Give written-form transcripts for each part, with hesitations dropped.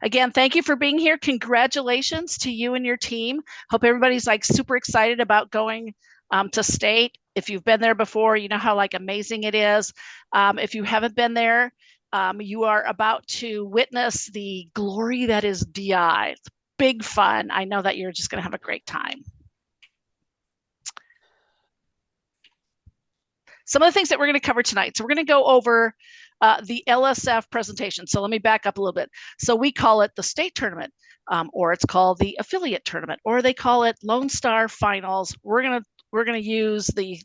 Again, thank you for being here. Congratulations to you and your team. Hope everybody's like super excited about going to state. If you've been there before, you know how like amazing it is. If you haven't been there, you are about to witness the glory that is DI. It's big fun. I know that you're just going to have a great time. Some of the things that we're going to cover tonight. So we're going to go over the LSF presentation. So let me back up a little bit. So we call it the state tournament, or it's called the affiliate tournament, or they call it Lone Star Finals. We're gonna use the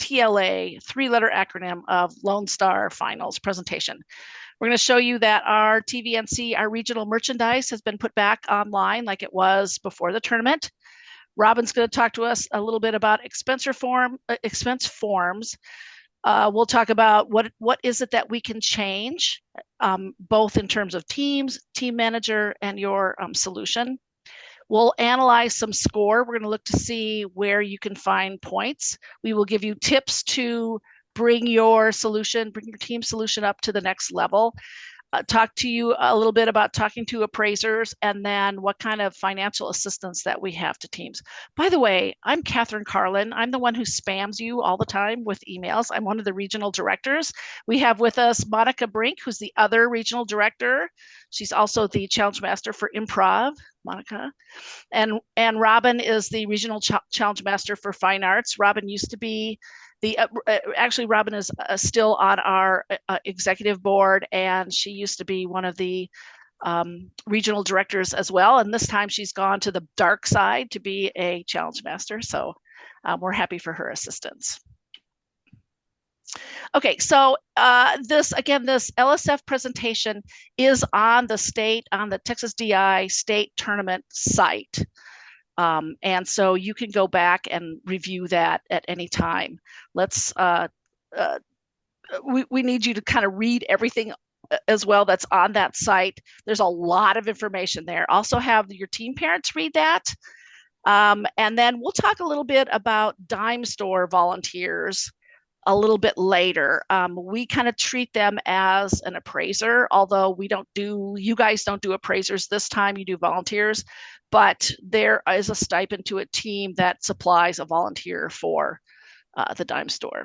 TLA, three-letter acronym of Lone Star Finals presentation. We're going to show you that our TVNC, our regional merchandise, has been put back online like it was before the tournament. Robin's going to talk to us a little bit about expense forms. We'll talk about what is it that we can change, both in terms of teams, team manager, and your solution. We'll analyze some score. We're going to look to see where you can find points. We will give you tips to bring your team solution up to the next level. Talk to you a little bit about talking to appraisers, and then what kind of financial assistance that we have to teams. By the way, I'm Catherine Carlin. I'm the one who spams you all the time with emails. I'm one of the regional directors. We have with us Monica Brink, who's the other regional director. She's also the challenge master for improv, Monica. And Robin is the regional challenge master for fine arts. Robin used to be actually Robin is still on our executive board, and she used to be one of the regional directors as well. And this time she's gone to the dark side to be a challenge master. So we're happy for her assistance. Okay, so this LSF presentation is on the Texas DI state tournament site. And so you can go back and review that at any time. We need you to kind of read everything as well that's on that site. There's a lot of information there. Also have your team parents read that. And then we'll talk a little bit about dime store volunteers a little bit later. We kind of treat them as an appraiser, although you guys don't do appraisers this time, you do volunteers, but there is a stipend to a team that supplies a volunteer for the dime store.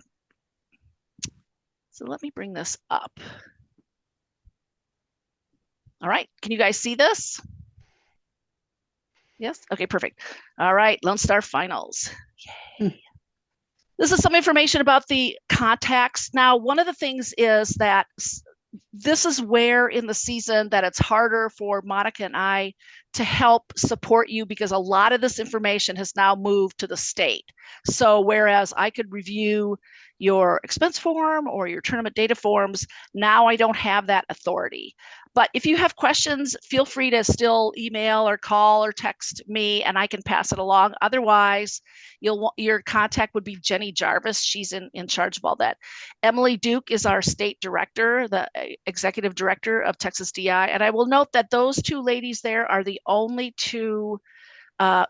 So let me bring this up. All right, can you guys see this? Yes, okay, perfect. All right, Lone Star Finals. Yay. This is some information about the contacts. Now, one of the things is that this is where in the season that it's harder for Monica and I to help support you, because a lot of this information has now moved to the state. So whereas I could review your expense form or your tournament data forms, now I don't have that authority. But if you have questions, feel free to still email or call or text me, and I can pass it along. Otherwise, your contact would be Jenny Jarvis. She's in charge of all that. Emily Duke is our state director, the executive director of Texas DI. And I will note that those two ladies there are the only two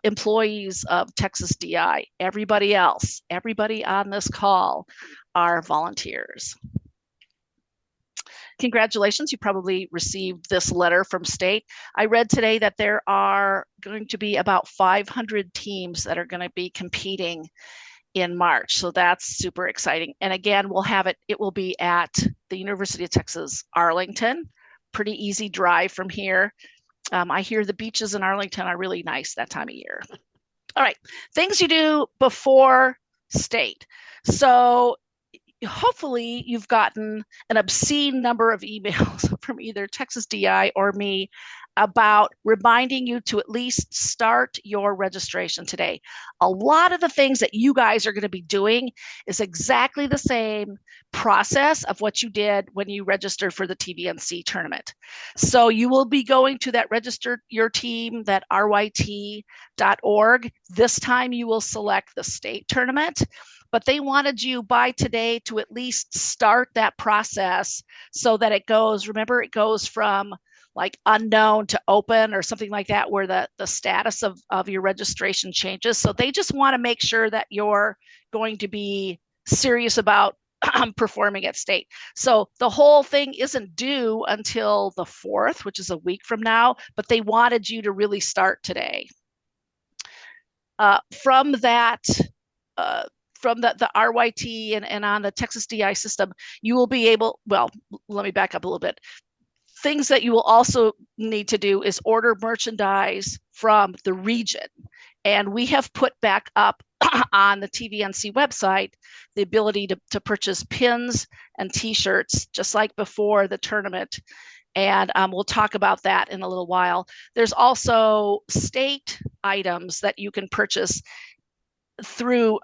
employees of Texas DI. Everybody on this call are volunteers. Congratulations, you probably received this letter from state. I read today that there are going to be about 500 teams that are going to be competing in March. So that's super exciting. And again, it will be at the University of Texas, Arlington. Pretty easy drive from here. I hear the beaches in Arlington are really nice that time of year. All right, things you do before state. So hopefully you've gotten an obscene number of emails from either Texas DI or me about reminding you to at least start your registration today. A lot of the things that you guys are going to be doing is exactly the same process of what you did when you registered for the TVNC tournament. So you will be going to that register your team, that ryt.org. This time you will select the state tournament, but they wanted you by today to at least start that process so that it goes from like unknown to open or something like that, where the status of your registration changes. So they just want to make sure that you're going to be serious about performing at state. So the whole thing isn't due until the 4th, which is a week from now, but they wanted you to really start today. From that, from the RYT and on the Texas DI system, you will be able, well, let me back up a little bit. Things that you will also need to do is order merchandise from the region. And we have put back up on the TVNC website the ability to purchase pins and t-shirts just like before the tournament. And we'll talk about that in a little while. There's also state items that you can purchase through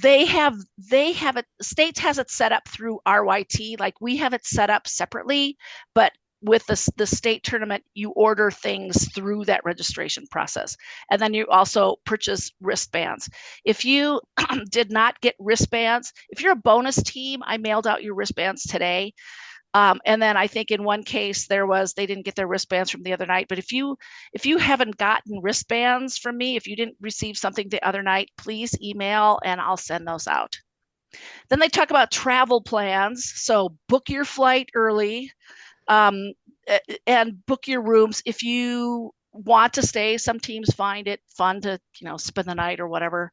they have it, states has it set up through RYT, like we have it set up separately, but with the state tournament, you order things through that registration process. And then you also purchase wristbands. If you did not get wristbands, if you're a bonus team, I mailed out your wristbands today. And then I think in one case they didn't get their wristbands from the other night. But if you haven't gotten wristbands from me, if you didn't receive something the other night, please email and I'll send those out. Then they talk about travel plans. So book your flight early. And book your rooms. If you want to stay, some teams find it fun to spend the night or whatever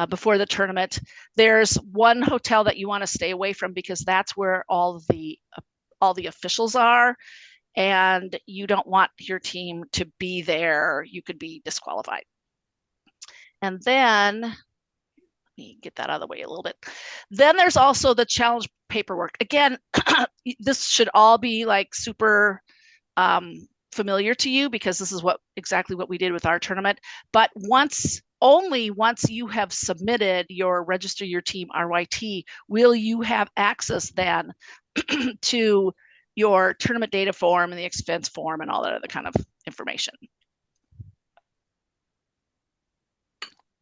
before the tournament. There's one hotel that you want to stay away from because that's where all the officials are, and you don't want your team to be there. You could be disqualified. And then me get that out of the way a little bit. Then there's also the challenge paperwork. Again, this should all be like super familiar to you because this is exactly what we did with our tournament. But only once you have submitted your register your team RYT will you have access then to your tournament data form and the expense form and all that other kind of information.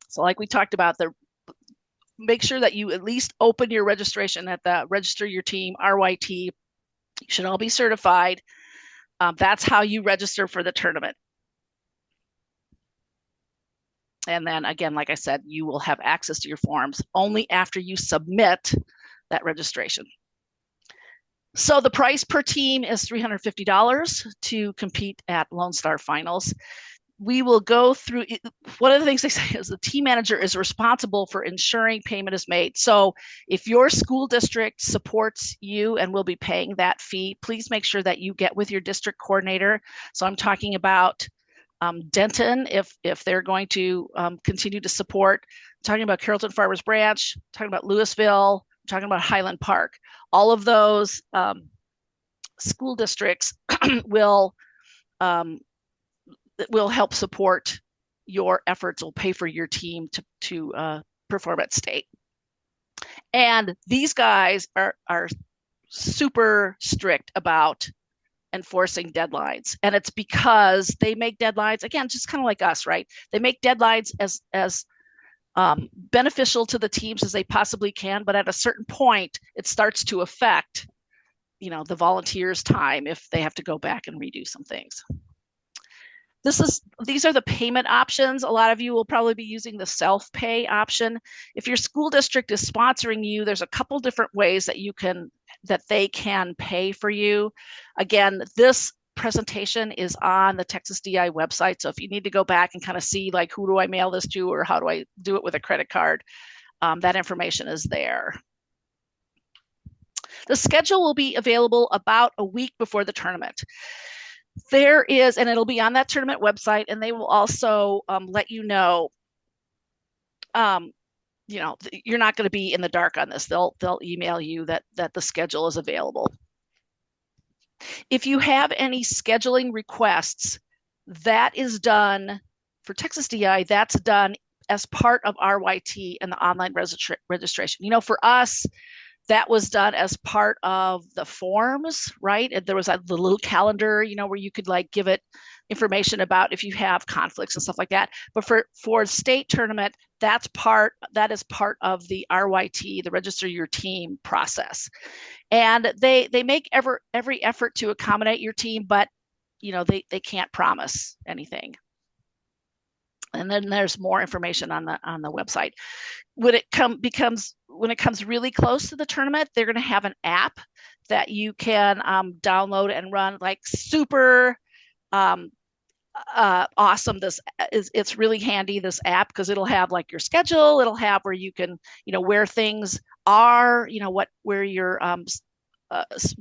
So like we talked about, make sure that you at least open your registration at the register your team RYT. You should all be certified. That's how you register for the tournament. And then again, like I said, you will have access to your forms only after you submit that registration. So the price per team is $350 to compete at Lone Star Finals. We will go through, one of the things they say is the team manager is responsible for ensuring payment is made. So if your school district supports you and will be paying that fee, please make sure that you get with your district coordinator. So I'm talking about Denton, if they're going to continue to support. I'm talking about Carrollton Farmers Branch, I'm talking about Louisville, I'm talking about Highland Park. All of those school districts will help support your efforts, will pay for your team to perform at state. And these guys are super strict about enforcing deadlines. And it's because they make deadlines, again, just kind of like us, right? They make deadlines as beneficial to the teams as they possibly can. But at a certain point, it starts to affect, the volunteers' time if they have to go back and redo some things. These are the payment options. A lot of you will probably be using the self-pay option. If your school district is sponsoring you, there's a couple different ways that they can pay for you. Again, this presentation is on the Texas DI website. So if you need to go back and kind of see like, who do I mail this to, or how do I do it with a credit card? That information is there. The schedule will be available about a week before the tournament. There is, and it'll be on that tournament website, and they will also let you know, you're not going to be in the dark on this. They'll email you that the schedule is available. If you have any scheduling requests, that is done for Texas DI. That's done as part of RYT and the online registration. For us, that was done as part of the forms, right? And there was the little calendar, where you could like give it information about if you have conflicts and stuff like that. But for state tournament, that is part of the RYT, the register your team process. And they make every effort to accommodate your team, but they can't promise anything. And then there's more information on the website. When it comes really close to the tournament, they're going to have an app that you can download and run, like super awesome. It's really handy, this app, because it'll have like your schedule. It'll have where you can, where things are, where your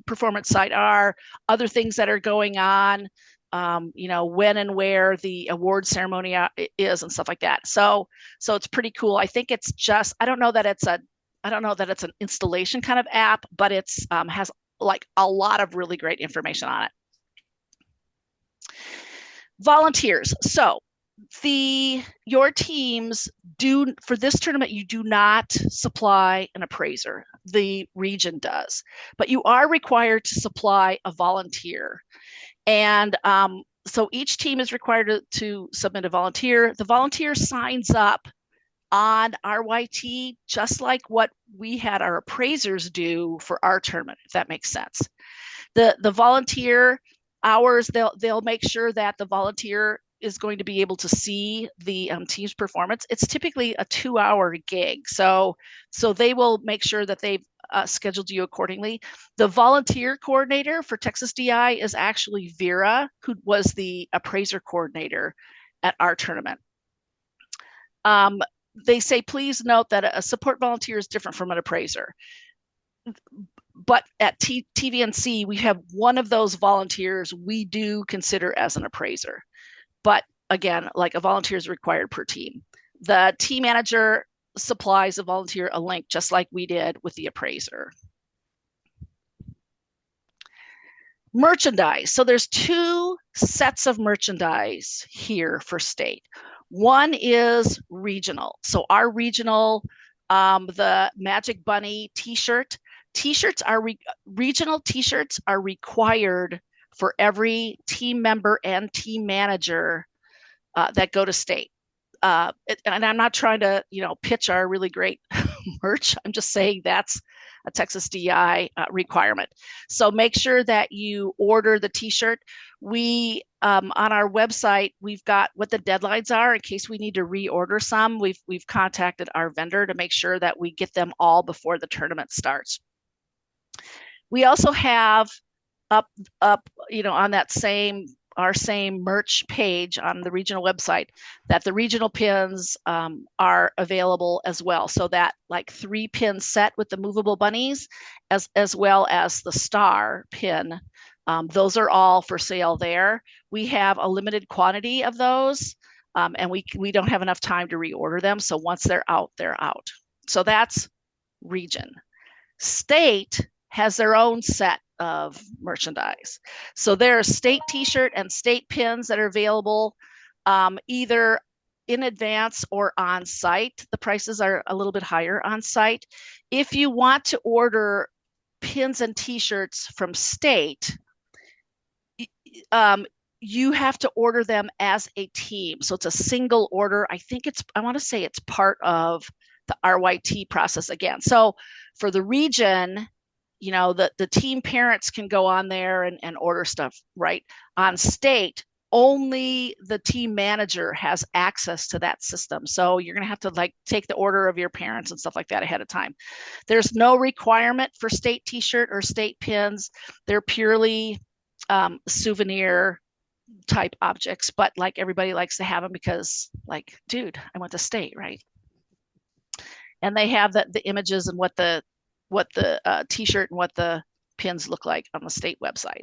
performance site are, other things that are going on, when and where the award ceremony is and stuff like that. So it's pretty cool. I think it's just, I don't know that it's an installation kind of app, but it's has like a lot of really great information on it. Volunteers. So your teams for this tournament, you do not supply an appraiser. The region does, but you are required to supply a volunteer. And so each team is required to submit a volunteer. The volunteer signs up on RYT, just like what we had our appraisers do for our tournament, if that makes sense. The volunteer hours, they'll make sure that the volunteer is going to be able to see the team's performance. It's typically a 2-hour gig, so they will make sure that they've scheduled you accordingly. The volunteer coordinator for Texas DI is actually Vera, who was the appraiser coordinator at our tournament. They say, please note that a support volunteer is different from an appraiser. But at TVNC, we have one of those volunteers we do consider as an appraiser. But again, like, a volunteer is required per team. The team manager supplies a volunteer a link, just like we did with the appraiser. Merchandise. So there's 2 sets of merchandise here for state. One is regional. So our regional, the Magic Bunny t-shirt. Regional t-shirts are required for every team member and team manager that go to state. And I'm not trying to, pitch our really great merch. I'm just saying that's a Texas DI requirement. So make sure that you order the t-shirt. We, on our website, we've got what the deadlines are in case we need to reorder some. We've contacted our vendor to make sure that we get them all before the tournament starts. We also have up, on that same merch page on the regional website, that the regional pins are available as well. So that, like, 3-pin set with the movable bunnies, as well as the star pin, those are all for sale there. We have a limited quantity of those, and we don't have enough time to reorder them. So once they're out, they're out. So that's region. State has their own set of merchandise. So there's state t-shirt and state pins that are available either in advance or on site. The prices are a little bit higher on site. If you want to order pins and t-shirts from state, you have to order them as a team. So it's a single order. I want to say it's part of the RYT process again. So for the region, the team parents can go on there and order stuff, right? On state, only the team manager has access to that system. So you're going to have to take the order of your parents and stuff like that ahead of time. There's no requirement for state t-shirt or state pins. They're purely souvenir type objects, but like, everybody likes to have them because, like, dude, I went to state, right? And they have the images and what the t-shirt and what the pins look like on the state website.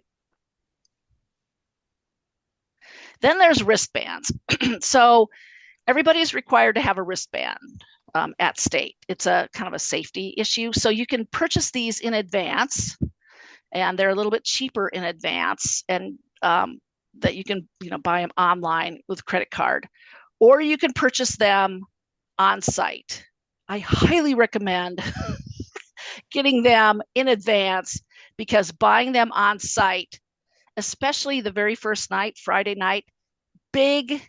Then there's wristbands. So everybody's required to have a wristband at state. It's a kind of a safety issue. So you can purchase these in advance, and they're a little bit cheaper in advance, and that you can buy them online with credit card, or you can purchase them on site. I highly recommend getting them in advance, because buying them on site, especially the very first night, Friday night, big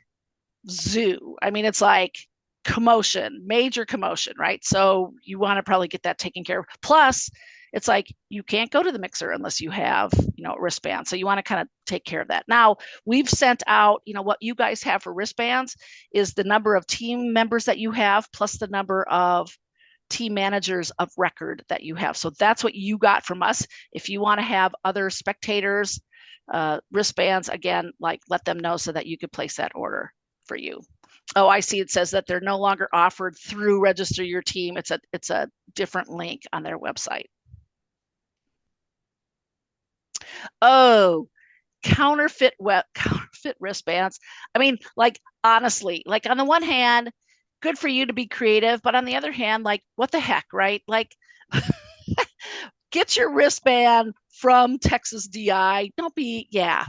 zoo. I mean, it's like commotion, major commotion, right? So you want to probably get that taken care of. Plus, it's like you can't go to the mixer unless you have, a wristband. So you want to kind of take care of that. Now, we've sent out, what you guys have for wristbands is the number of team members that you have plus the number of team managers of record that you have. So that's what you got from us. If you want to have other spectators, wristbands, again, like let them know so that you could place that order for you. Oh, I see. It says that they're no longer offered through Register Your Team. It's a different link on their website. Oh, counterfeit wristbands. I mean, like honestly, like on the one hand, good for you to be creative, but on the other hand, like what the heck, right? Like get your wristband from Texas DI. Don't be, yeah.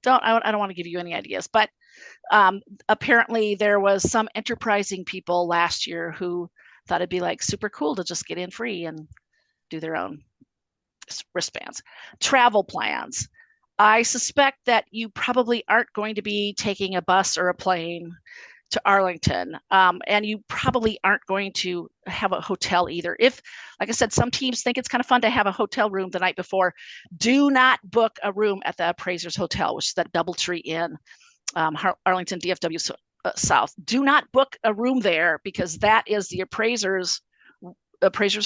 I don't want to give you any ideas, but apparently there was some enterprising people last year who thought it'd be like super cool to just get in free and do their own wristbands. Travel plans. I suspect that you probably aren't going to be taking a bus or a plane to Arlington, and you probably aren't going to have a hotel either. If, like I said, some teams think it's kind of fun to have a hotel room the night before, do not book a room at the Appraisers Hotel, which is that DoubleTree Inn, Arlington DFW South. Do not book a room there because that is the appraisers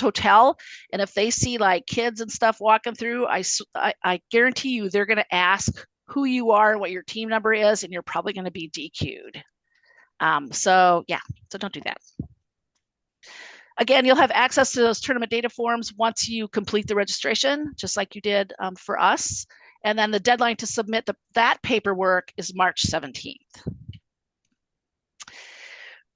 hotel, and if they see like kids and stuff walking through, I guarantee you they're going to ask who you are and what your team number is, and you're probably going to be DQ'd. So don't do that. Again, you'll have access to those tournament data forms once you complete the registration, just like you did for us. And then the deadline to submit that paperwork is March 17th.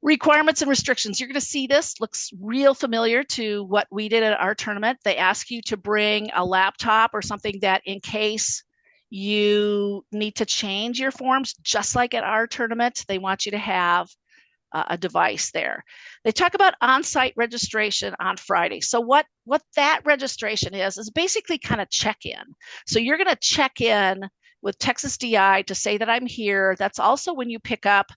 Requirements and restrictions. You're going to see this looks real familiar to what we did at our tournament. They ask you to bring a laptop or something that in case you need to change your forms, just like at our tournament, they want you to have a device there. They talk about on-site registration on Friday. So what that registration is basically kind of check-in. So you're going to check in with Texas DI to say that I'm here. That's also when you pick up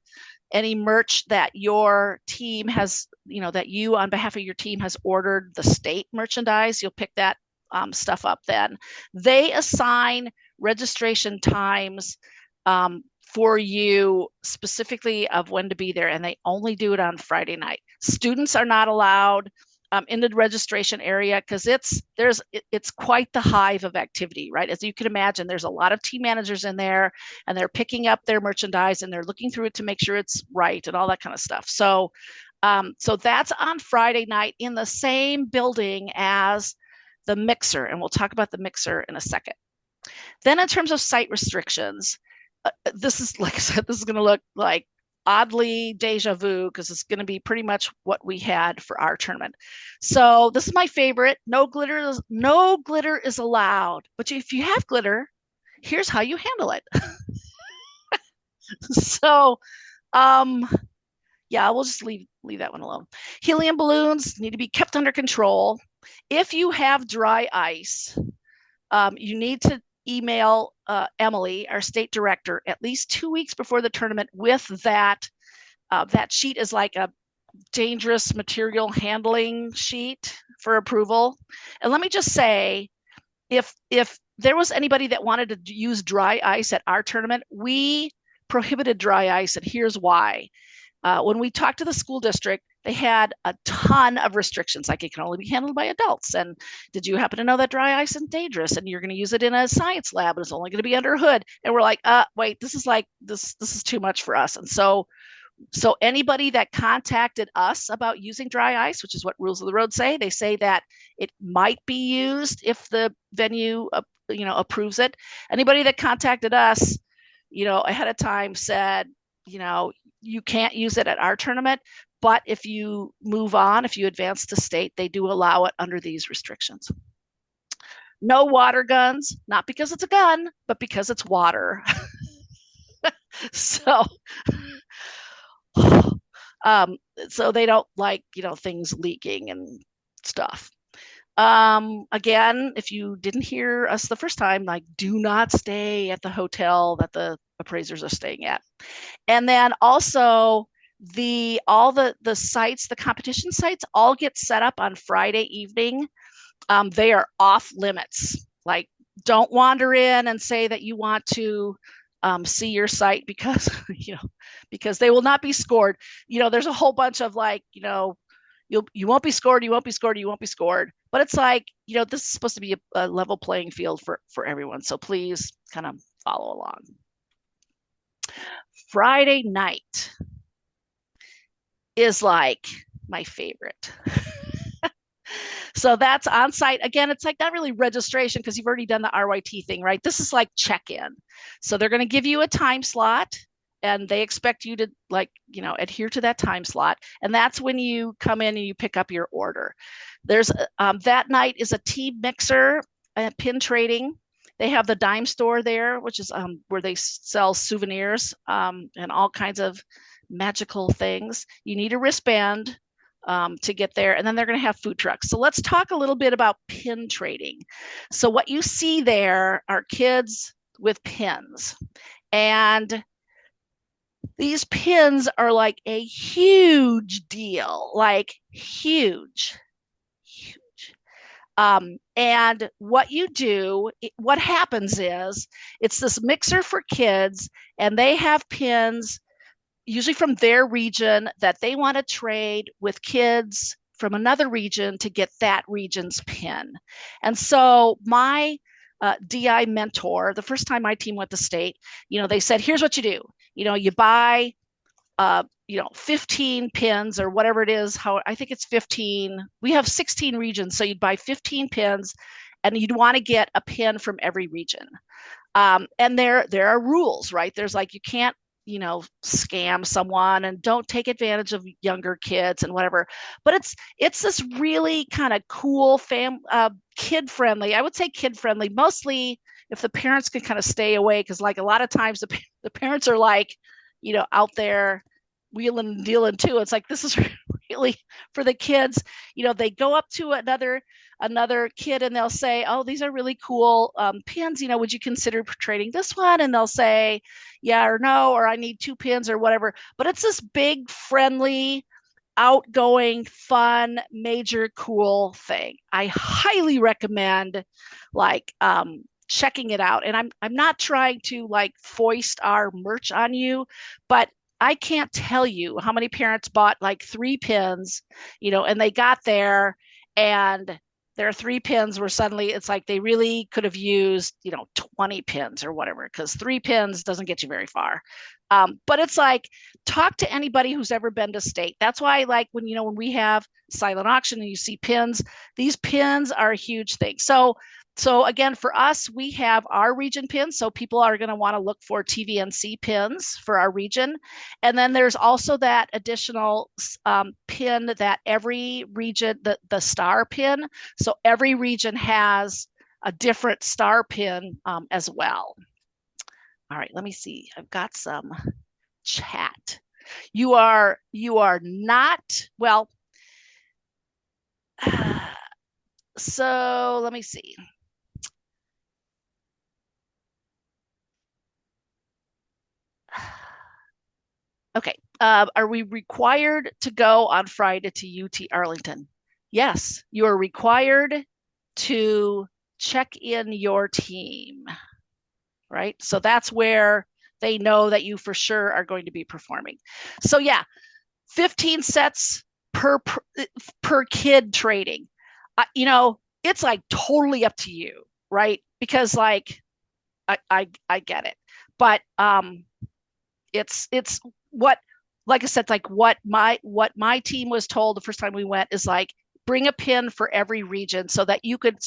any merch that your team has, that you on behalf of your team has ordered, the state merchandise, you'll pick that stuff up then. They assign registration times for you specifically of when to be there, and they only do it on Friday night. Students are not allowed in the registration area because it's quite the hive of activity, right? As you can imagine, there's a lot of team managers in there, and they're picking up their merchandise and they're looking through it to make sure it's right and all that kind of stuff. So that's on Friday night in the same building as the mixer, and we'll talk about the mixer in a second. Then in terms of site restrictions, this is, like I said, this is going to look like oddly deja vu because it's going to be pretty much what we had for our tournament. So this is my favorite. No glitter is allowed. But if you have glitter, here's how you handle it. So we'll just leave that one alone. Helium balloons need to be kept under control. If you have dry ice, you need to email Emily, our state director, at least 2 weeks before the tournament with that. That sheet is like a dangerous material handling sheet for approval. And let me just say, if there was anybody that wanted to use dry ice at our tournament, we prohibited dry ice, and here's why. When we talked to the school district, they had a ton of restrictions, like it can only be handled by adults. And did you happen to know that dry ice is dangerous and you're going to use it in a science lab and it's only going to be under a hood? And we're like, wait, this is too much for us. And so anybody that contacted us about using dry ice, which is what Rules of the Road say, they say that it might be used if the venue, approves it. Anybody that contacted us, ahead of time said, you can't use it at our tournament. But if you move on, if you advance to state, they do allow it under these restrictions. No water guns, not because it's a gun, but because it's water. So they don't like, things leaking and stuff. Again, if you didn't hear us the first time, like do not stay at the hotel that the appraisers are staying at. And then also all the sites, the competition sites all get set up on Friday evening they are off limits. Like, don't wander in and say that you want to see your site because because they will not be scored. There's a whole bunch of like, you won't be scored, you won't be scored, you won't be scored. But it's like, this is supposed to be a level playing field for everyone. So please kind of follow along. Friday night is like my favorite. So that's on site. Again, it's like not really registration because you've already done the RYT thing, right? This is like check-in. So they're going to give you a time slot and they expect you to adhere to that time slot. And that's when you come in and you pick up your order. There's that night is a team mixer, pin trading. They have the dime store there, which is where they sell souvenirs and all kinds of magical things. You need a wristband to get there. And then they're going to have food trucks. So let's talk a little bit about pin trading. So what you see there are kids with pins. And these pins are like a huge deal, like huge. And what you do, what happens is it's this mixer for kids and they have pins usually from their region that they want to trade with kids from another region to get that region's pin. And so my DI mentor, the first time my team went to state, they said, here's what you do. You buy 15 pins or whatever it is. I think it's 15. We have 16 regions. So you'd buy 15 pins and you'd want to get a pin from every region. And there are rules, right? There's like, you can't, scam someone and don't take advantage of younger kids and whatever. But it's this really kind of cool kid friendly. I would say kid friendly, mostly if the parents can kind of stay away. Cause like a lot of times the parents are like, out there wheeling and dealing too. It's like, this is really for the kids. They go up to another kid and they'll say, oh, these are really cool pins. Would you consider trading this one? And they'll say, yeah or no, or I need 2 pins or whatever. But it's this big, friendly, outgoing, fun, major, cool thing. I highly recommend checking it out. And I'm not trying to like foist our merch on you, but I can't tell you how many parents bought like 3 pins, and they got there and their 3 pins were suddenly, it's like they really could have used, 20 pins or whatever, because 3 pins doesn't get you very far. But it's like, talk to anybody who's ever been to state. That's why, like, when we have silent auction and you see pins, these pins are a huge thing. So again, for us, we have our region pins. So people are going to want to look for TVNC pins for our region. And then there's also that additional pin that every region, the star pin. So every region has a different star pin as well. All right, let me see. I've got some chat. You are not, well, so let me see. Okay. Are we required to go on Friday to UT Arlington? Yes, you are required to check in your team, right? So that's where they know that you for sure are going to be performing. So yeah, 15 sets per kid trading. It's like totally up to you, right? Because like I get it, but it's what, like I said, like what my team was told the first time we went is like, bring a pin for every region so that you could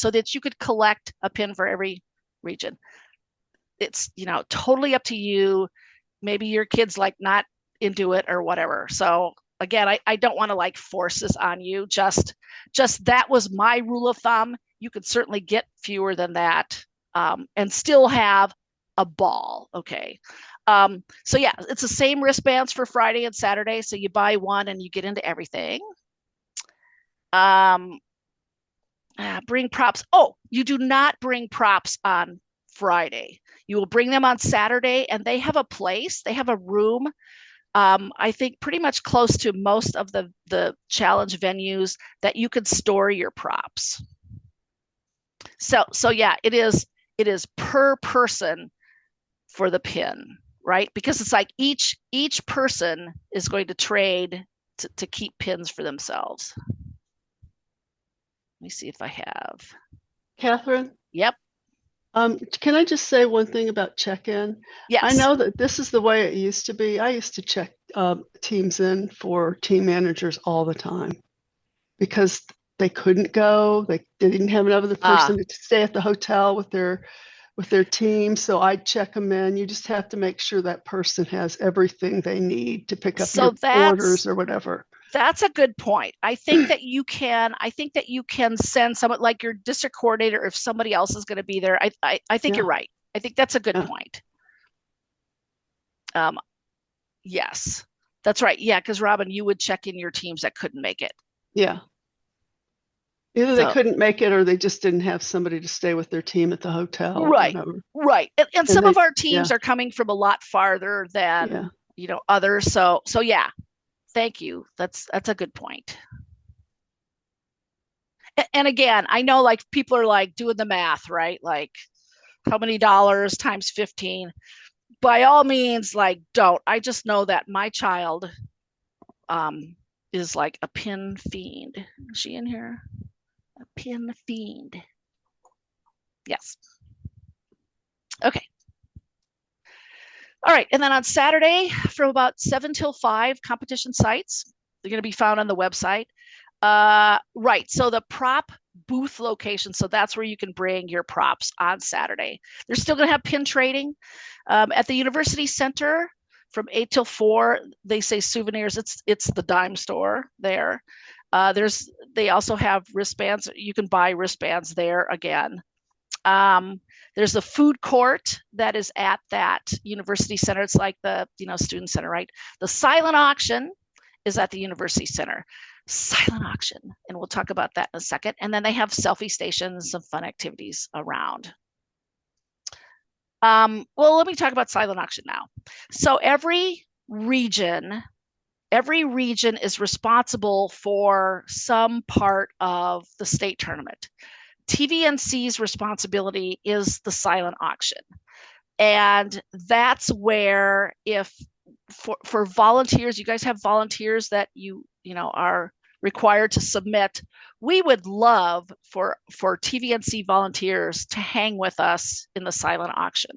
collect a pin for every region. It's totally up to you. Maybe your kid's like not into it or whatever. So again, I don't want to like force this on you. Just that was my rule of thumb. You could certainly get fewer than that and still have a ball. Okay. So yeah, it's the same wristbands for Friday and Saturday. So you buy one and you get into everything. Bring props. Oh, you do not bring props on Friday. You will bring them on Saturday, and they have a place. They have a room. I think pretty much close to most of the challenge venues that you could store your props. So yeah, it is per person for the pin, right? Because it's like each person is going to trade to keep pins for themselves. Let me see if I have. Catherine, Yep. can I just say one thing about check-in? I Yes. know that this is the way it used to be. I used to check teams in for team managers all the time because they couldn't go. They didn't have another Ah, person to stay at the hotel with their team. So I'd check them in. You just have to make sure that person has everything they need to pick up so your that's orders or whatever. that's a good point. I think that you can send someone like your district coordinator if somebody else is going to be there. I think you're Yeah, right. I think that's a good yeah, point. Um, yes, that's right. Yeah, because Robin, you would check in your teams that couldn't make it. yeah. Either they So couldn't make it or they just didn't have somebody to stay with their team at the hotel or right, whatever. right. And And some of they, our yeah, teams are coming from a lot farther than yeah, others. So yeah, thank you. That's a good point. And again, I know like people are like doing the math, right? Like how many dollars times 15? By all means, like don't. I just know that my child um is like a pin fiend. Is she in here? A pin fiend. Yes. Okay. All right. And then on Saturday from about 7 till 5, competition sites. They're going to be found on the website. Right. So the prop booth location. So that's where you can bring your props on Saturday. They're still going to have pin trading at the University Center from 8 till 4. They say souvenirs. It's the dime store there. They also have wristbands. You can buy wristbands there again. Um, there's a food court that is at that university center. It's like the student center, right? The silent auction is at the university center. Silent auction, and we'll talk about that in a second. And then they have selfie stations, some fun activities around. Well, let me talk about silent auction now. So every region is responsible for some part of the state tournament. TVNC's responsibility is the silent auction. And that's where if for volunteers, you guys have volunteers that are required to submit. We would love for TVNC volunteers to hang with us in the silent auction.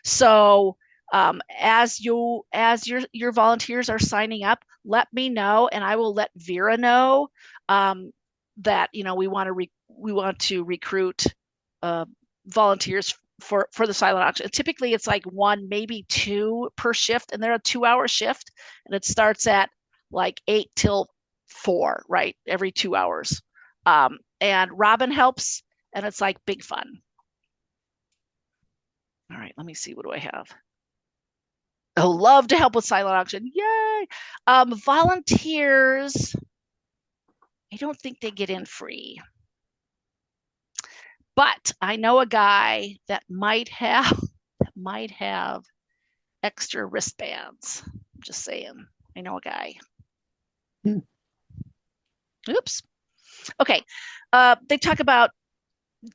So as your volunteers are signing up, let me know, and I will let Vera know that we want to recruit uh, volunteers for the silent auction. Typically, it's like one, maybe two per shift, and they're a 2-hour shift, and it starts at like 8 till 4, right? Every 2 hours. And Robin helps, and it's like big fun. All right, let me see. What do I have? Oh, love to help with silent auction. Yay. Volunteers, I don't think they get in free, but I know a guy that might have extra wristbands. I'm just saying. I know a guy. hmm, Oops. Okay. They talk about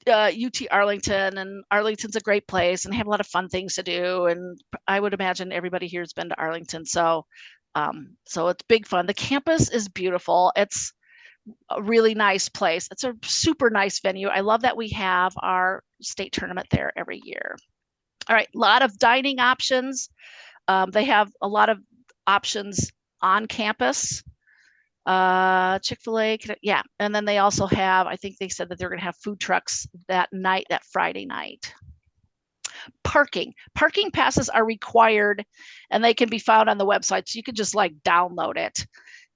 UT Arlington, and Arlington's a great place, and they have a lot of fun things to do. And I would imagine everybody here has been to Arlington, so it's big fun. The campus is beautiful. It's a really nice place. It's a super nice venue. I love that we have our state tournament there every year. All right, a lot of dining options. They have a lot of options on campus. Chick-fil-A, yeah. And then they also have, I think they said that they're going to have food trucks that night, that Friday night. Parking passes are required, and they can be found on the website. So you can just like download it.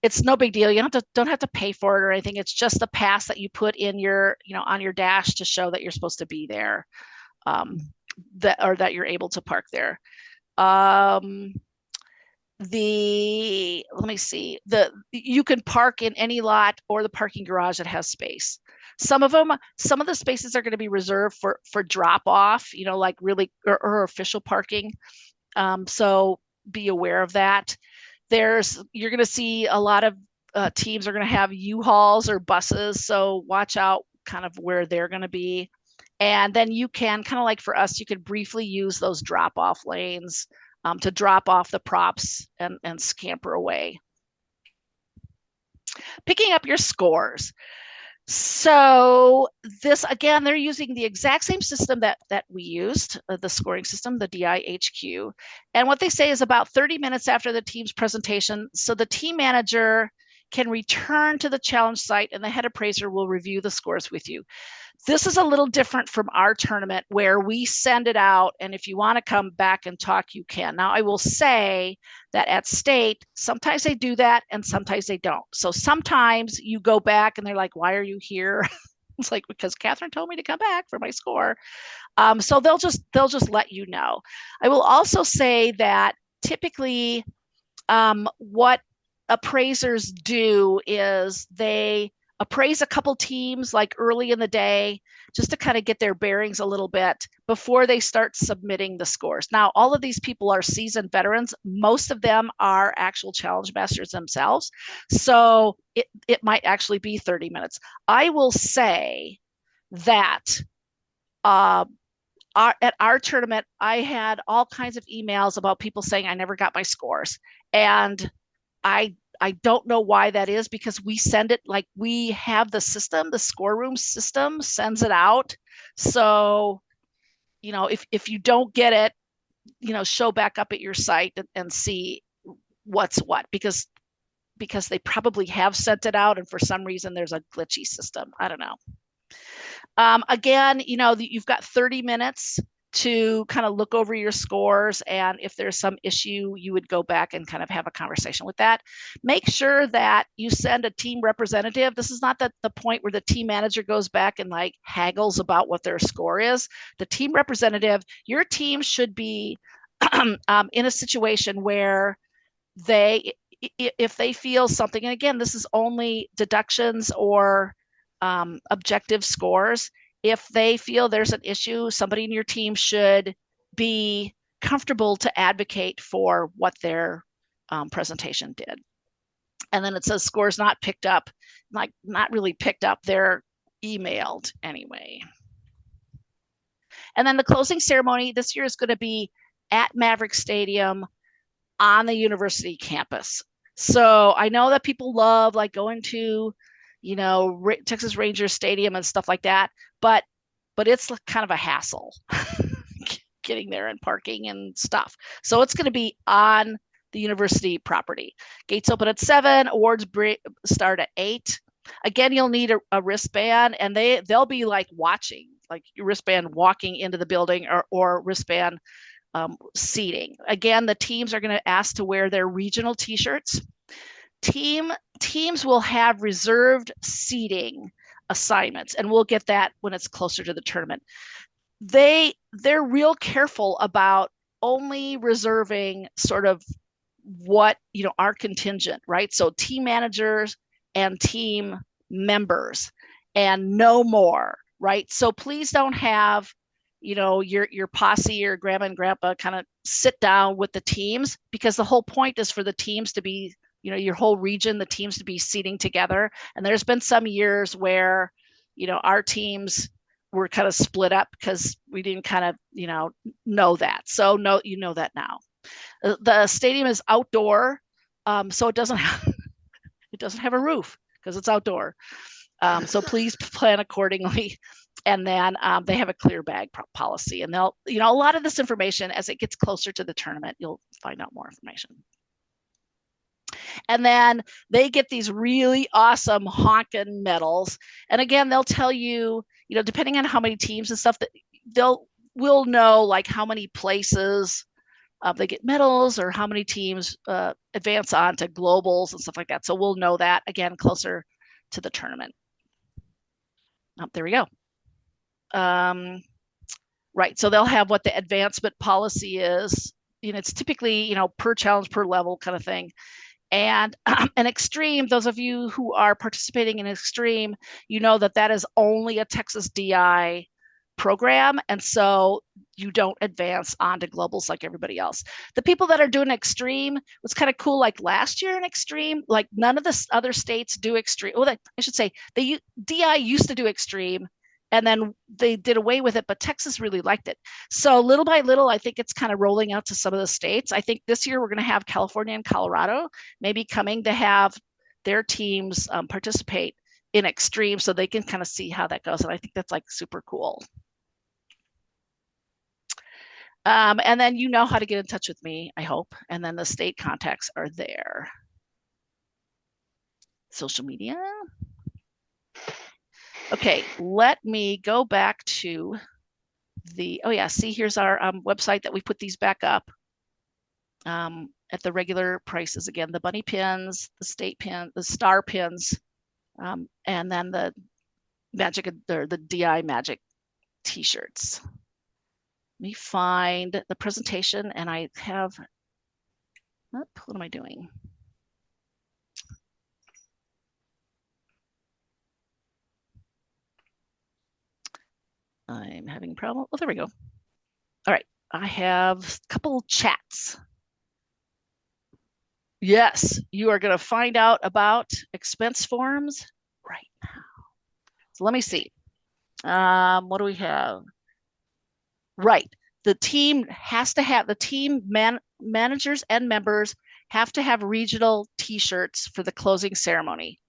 It's no big deal. You don't have to pay for it or anything. It's just the pass that you put in on your dash to show that you're supposed to be there, um, that you're able to park there. Um, the let me see, the you can park in any lot or the parking garage that has space. Some of the spaces are going to be reserved for drop off, like really or official parking. So be aware of that. You're going to see a lot of teams are going to have U-Hauls or buses, so watch out kind of where they're going to be. And then you can kind of like for us, you could briefly use those drop off lanes to drop off the props and scamper away. Picking up your scores. So this again, they're using the exact same system that we used, the scoring system, the DIHQ. And what they say is about 30 minutes after the team's presentation, so the team manager can return to the challenge site and the head appraiser will review the scores with you. This is a little different from our tournament where we send it out, and if you want to come back and talk, you can. Now, I will say that at state, sometimes they do that and sometimes they don't. So sometimes you go back and they're like, why are you here? It's like, because Catherine told me to come back for my score. So they'll just let you know. I will also say that typically what appraisers do is they appraise a couple teams like early in the day just to kind of get their bearings a little bit before they start submitting the scores. Now, all of these people are seasoned veterans. Most of them are actual challenge masters themselves. So it might actually be 30 minutes. I will say that at our tournament, I had all kinds of emails about people saying I never got my scores. And I don't know why that is, because we send it, like we have the system, the score room system sends it out. So, if you don't get it, show back up at your site and see what's what, because they probably have sent it out and for some reason there's a glitchy system. I don't know. Again, you've got 30 minutes to kind of look over your scores. And if there's some issue, you would go back and kind of have a conversation with that. Make sure that you send a team representative. This is not the point where the team manager goes back and like haggles about what their score is. The team representative, your team should be in a situation where if they feel something, and again, this is only deductions or objective scores. If they feel there's an issue, somebody in your team should be comfortable to advocate for what their presentation did. And then it says scores not picked up, like not really picked up, they're emailed anyway. And then the closing ceremony this year is going to be at Maverick Stadium on the university campus. So I know that people love like going to Texas Rangers Stadium and stuff like that, but it's kind of a hassle getting there and parking and stuff. So it's going to be on the university property. Gates open at 7, awards start at 8. Again, you'll need a wristband, and they'll be like watching, like your wristband walking into the building or wristband seating. Again, the teams are going to ask to wear their regional t-shirts. Teams will have reserved seating assignments, and we'll get that when it's closer to the tournament. They're real careful about only reserving sort of what our contingent, right? So team managers and team members, and no more, right? So please don't have your posse or grandma and grandpa kind of sit down with the teams, because the whole point is for the teams to be your whole region, the teams to be seating together. And there's been some years where, our teams were kind of split up because we didn't kind of, know that. So no, you know that now. The stadium is outdoor, so it doesn't have a roof because it's outdoor. So please plan accordingly. And then they have a clear bag policy, and they'll, a lot of this information as it gets closer to the tournament, you'll find out more information. And then they get these really awesome honkin' medals. And again, they'll tell you, depending on how many teams and stuff, that we'll know like how many places they get medals or how many teams advance on to globals and stuff like that. So we'll know that again closer to the tournament. There we go. Right. So they'll have what the advancement policy is. It's typically, per challenge, per level kind of thing. And an extreme, those of you who are participating in extreme, that is only a Texas DI program. And so you don't advance onto globals like everybody else. The people that are doing extreme, was kind of cool. Like last year in extreme, like none of the other states do extreme. Well, I should say DI used to do extreme and then they did away with it, but Texas really liked it. So little by little, I think it's kind of rolling out to some of the states. I think this year we're going to have California and Colorado maybe coming to have their teams participate in extreme so they can kind of see how that goes. And I think that's like super cool. And then you know how to get in touch with me, I hope. And then the state contacts are there. Social media. Okay, let me go back to oh yeah, see, here's our website that we put these back up at the regular prices again, the bunny pins, the state pin, the star pins, and then the magic, or the DI magic t-shirts. Let me find the presentation, and I have, what am I doing? I'm having a problem. Oh, there we go. All right, I have a couple chats. Yes, you are going to find out about expense forms right now. So let me see. What do we have? Right. The team has to have, the team managers and members have to have regional t-shirts for the closing ceremony.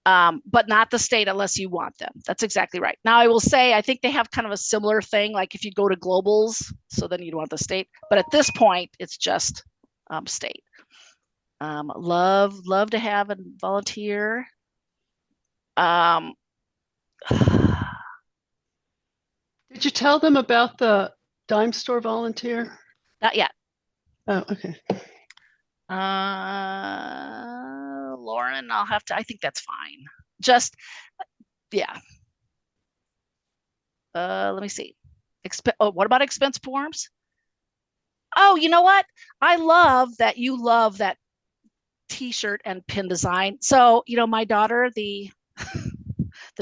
But not the state unless you want them. That's exactly right. Now, I will say, I think they have kind of a similar thing, like if you go to globals, so then you'd want the state. But at this point, it's just state. Love to have a volunteer. Did you tell them about the dime store volunteer? Not yet. Oh, okay. Lauren, I think that's fine. Just, yeah. Let me see. What about expense forms? Oh, you know what? I love that you love that t-shirt and pin design. So, my daughter, the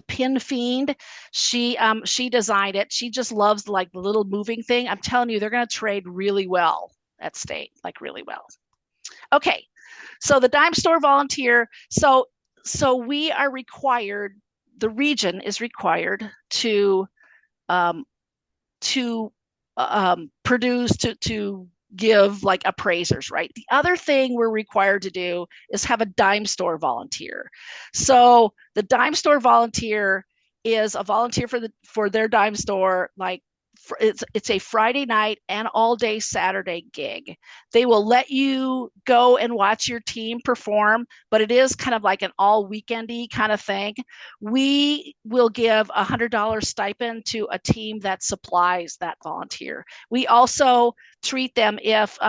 pin fiend, she designed it. She just loves like the little moving thing. I'm telling you, they're going to trade really well at state, like really well. Okay, so the dime store volunteer. So we are required. The region is required to produce, to give like appraisers, right? The other thing we're required to do is have a dime store volunteer. So the dime store volunteer is a volunteer for their dime store, like it's a Friday night and all day Saturday gig. They will let you go and watch your team perform, but it is kind of like an all weekendy kind of thing. We will give $100 stipend to a team that supplies that volunteer. We also treat them if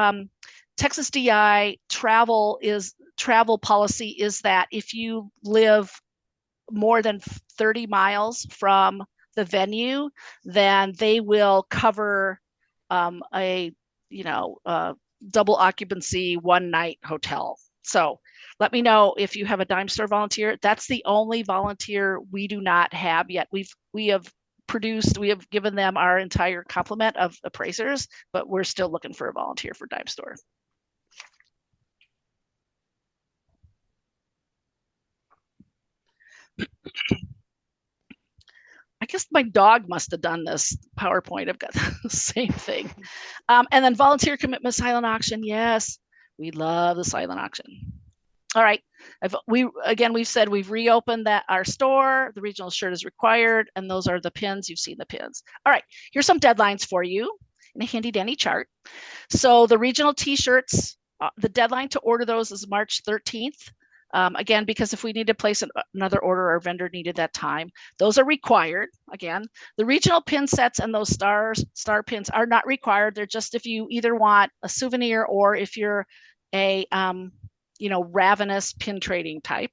Texas DI travel policy is that if you live more than 30 miles from the venue, then they will cover a double occupancy one night hotel. So let me know if you have a dime store volunteer. That's the only volunteer we do not have yet. We have given them our entire complement of appraisers, but we're still looking for a volunteer for dime store. I guess my dog must have done this PowerPoint. I've got the same thing. And then volunteer commitment silent auction. Yes, we love the silent auction. All right. We've said we've reopened our store. The regional shirt is required, and those are the pins. You've seen the pins. All right. Here's some deadlines for you in a handy dandy chart. So the regional t-shirts, the deadline to order those is March 13th. Again, because if we need to place another order, our vendor needed that time. Those are required. Again, the regional pin sets and those star pins are not required. They're just if you either want a souvenir or if you're a ravenous pin trading type.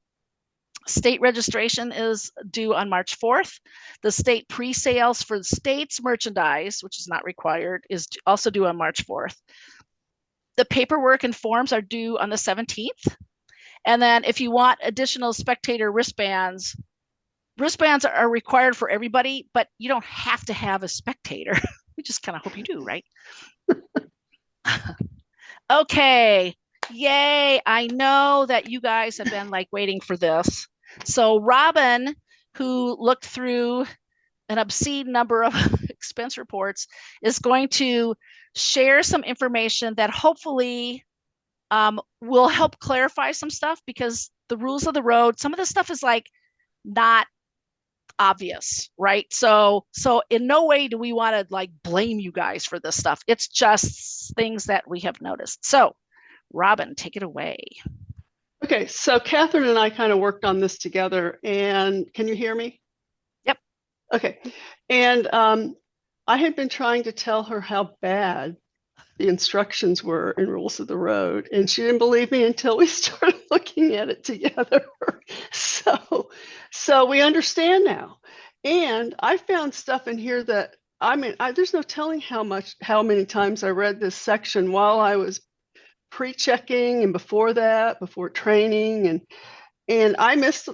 State registration is due on March 4th. The state pre-sales for the state's merchandise, which is not required, is also due on March 4th. The paperwork and forms are due on the 17th. And then if you want additional spectator wristbands are required for everybody, but you don't have to have a spectator. We just kind of hope you do, right? Okay. Yay. I know that you guys have been like waiting for this. So Robin, who looked through an obscene number of expense reports is going to share some information that hopefully will help clarify some stuff, because the rules of the road, some of the stuff is like not obvious, right? So in no way do we want to like blame you guys for this stuff. It's just things that we have noticed. So Robin, take it away. Okay, so Catherine and I kind of worked on this together, and can you hear me? Yep. Okay, and I had been trying to tell her how bad the instructions were in Rules of the Road, and she didn't believe me until we started looking at it together. So we understand now, and I found stuff in here that there's no telling how many times I read this section while I was pre-checking and before that, before training, and I missed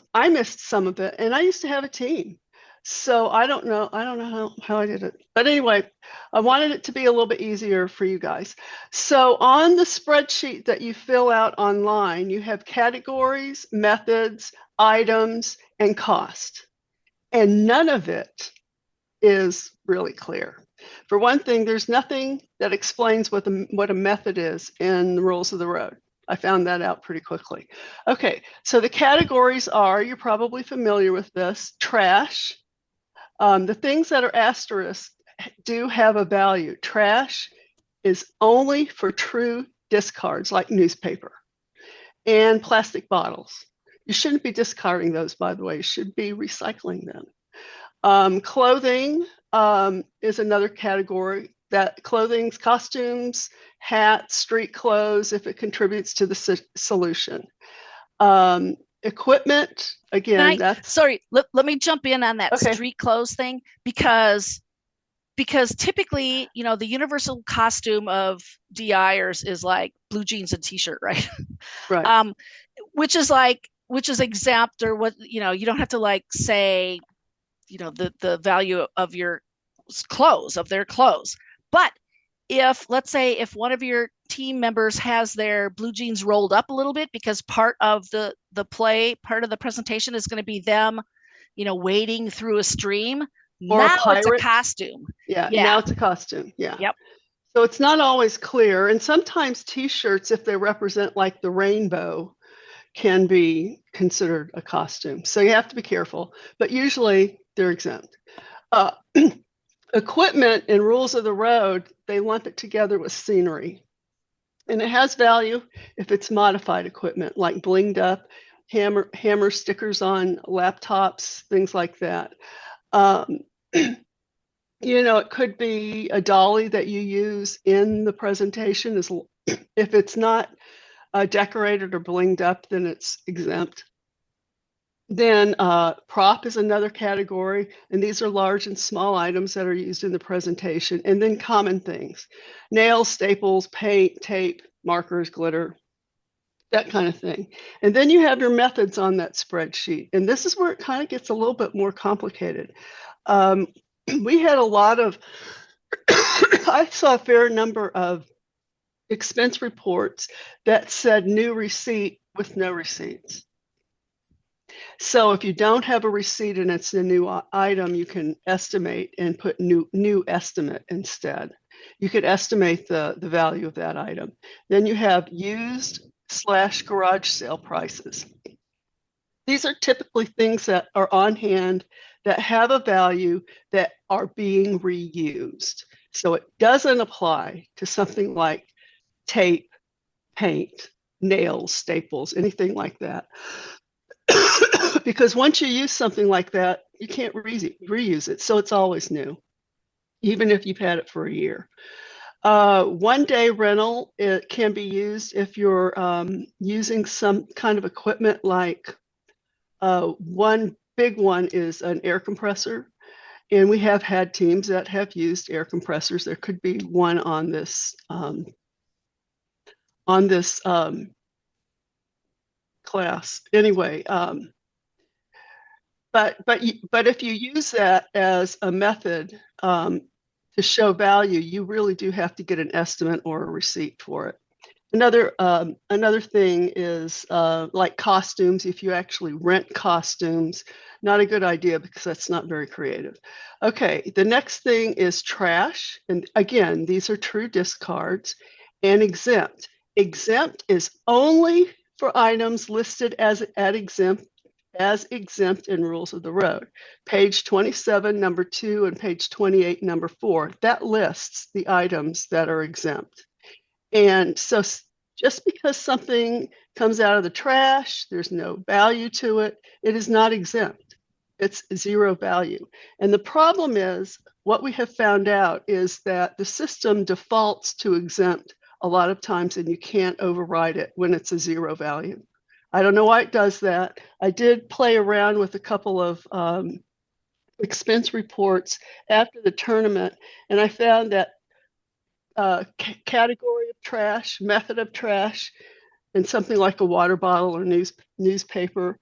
some of it. And I used to have a team, so I don't know how I did it. But anyway, I wanted it to be a little bit easier for you guys. So on the spreadsheet that you fill out online, you have categories, methods, items, and cost. And none of it is really clear. For one thing, there's nothing that explains what a method is in the Rules of the Road. I found that out pretty quickly. Okay, so the categories are, you're probably familiar with this, trash. The things that are asterisked do have a value. Trash is only for true discards like newspaper and plastic bottles. You shouldn't be discarding those, by the way. You should be recycling them. Clothing is another category. That clothing's costumes, hats, street clothes, if it contributes to the solution. Equipment, again, let me jump in on that. Okay. Street clothes thing, because typically, the universal costume of DIers is like blue jeans and t-shirt, right? Right. Which is exempt, or what, you don't have to like say, the value of your clothes, of their clothes. But let's say if one of your team members has their blue jeans rolled up a little bit, because part of the presentation is going to be them, wading through a stream, or now it's a costume. Yeah, now it's a costume. Yeah. Yep. So it's not always clear. And sometimes t-shirts, if they represent like the rainbow, can be considered a costume. So you have to be careful, but usually they're exempt. Equipment in Rules of the Road, they lump it together with scenery. And it has value if it's modified equipment, like blinged up, hammer stickers on laptops, things like that. It could be a dolly that you use in the presentation. If it's not decorated or blinged up, then it's exempt. Then prop is another category, and these are large and small items that are used in the presentation. And then common things, nails, staples, paint, tape, markers, glitter, that kind of thing. And then you have your methods on that spreadsheet. And this is where it kind of gets a little bit more complicated. We had a lot of, I saw a fair number of expense reports that said new receipt with no receipts. So if you don't have a receipt and it's a new item, you can estimate and put new estimate instead. You could estimate the value of that item. Then you have used/garage sale prices. These are typically things that are on hand that have a value that are being reused. So it doesn't apply to something like tape, paint, nails, staples, anything like that. Because once you use something like that, you can't reuse it. So it's always new, even if you've had it for a year. One-day rental, it can be used if you're using some kind of equipment, like one big one is an air compressor. And we have had teams that have used air compressors. There could be one on this class. Anyway, but if you use that as a method to show value, you really do have to get an estimate or a receipt for it. Another thing is like costumes. If you actually rent costumes, not a good idea because that's not very creative. Okay, the next thing is trash. And again, these are true discards. And exempt. Exempt is only for items listed as exempt in rules of the road. Page 27, number 2, and page 28, number 4. That lists the items that are exempt. And so just because something comes out of the trash, there's no value to it, it is not exempt. It's zero value. And the problem is, what we have found out is that the system defaults to exempt a lot of times, and you can't override it when it's a zero value. I don't know why it does that. I did play around with a couple of expense reports after the tournament, and I found that category of trash, method of trash, and something like a water bottle or newspaper,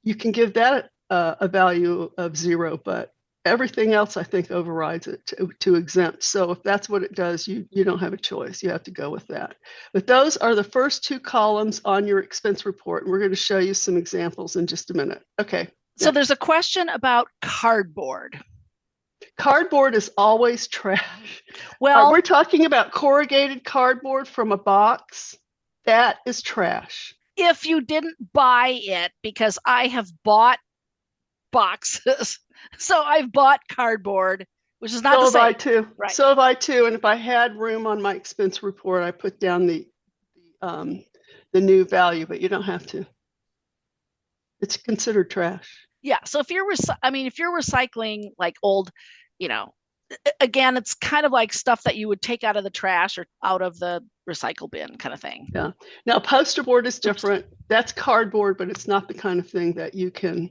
you can give that a value of 0, but everything else I think overrides it to exempt. So if that's what it does, you don't have a choice. You have to go with that. But those are the first 2 columns on your expense report. And we're going to show you some examples in just a minute. Okay. So there's a question about cardboard. Cardboard is always trash. Well, we're talking about corrugated cardboard from a box. That is trash. If you didn't buy it, because I have bought boxes. So I've bought cardboard, which is not the same. So have I too. Right. So have I too. And if I had room on my expense report, I put down the new value, but you don't have to. It's considered trash. Yeah. So if you're recycling like old, again, it's kind of like stuff that you would take out of the trash or out of the recycle bin kind of thing. Yeah. Now poster board is different. That's cardboard, but it's not the kind of thing that you can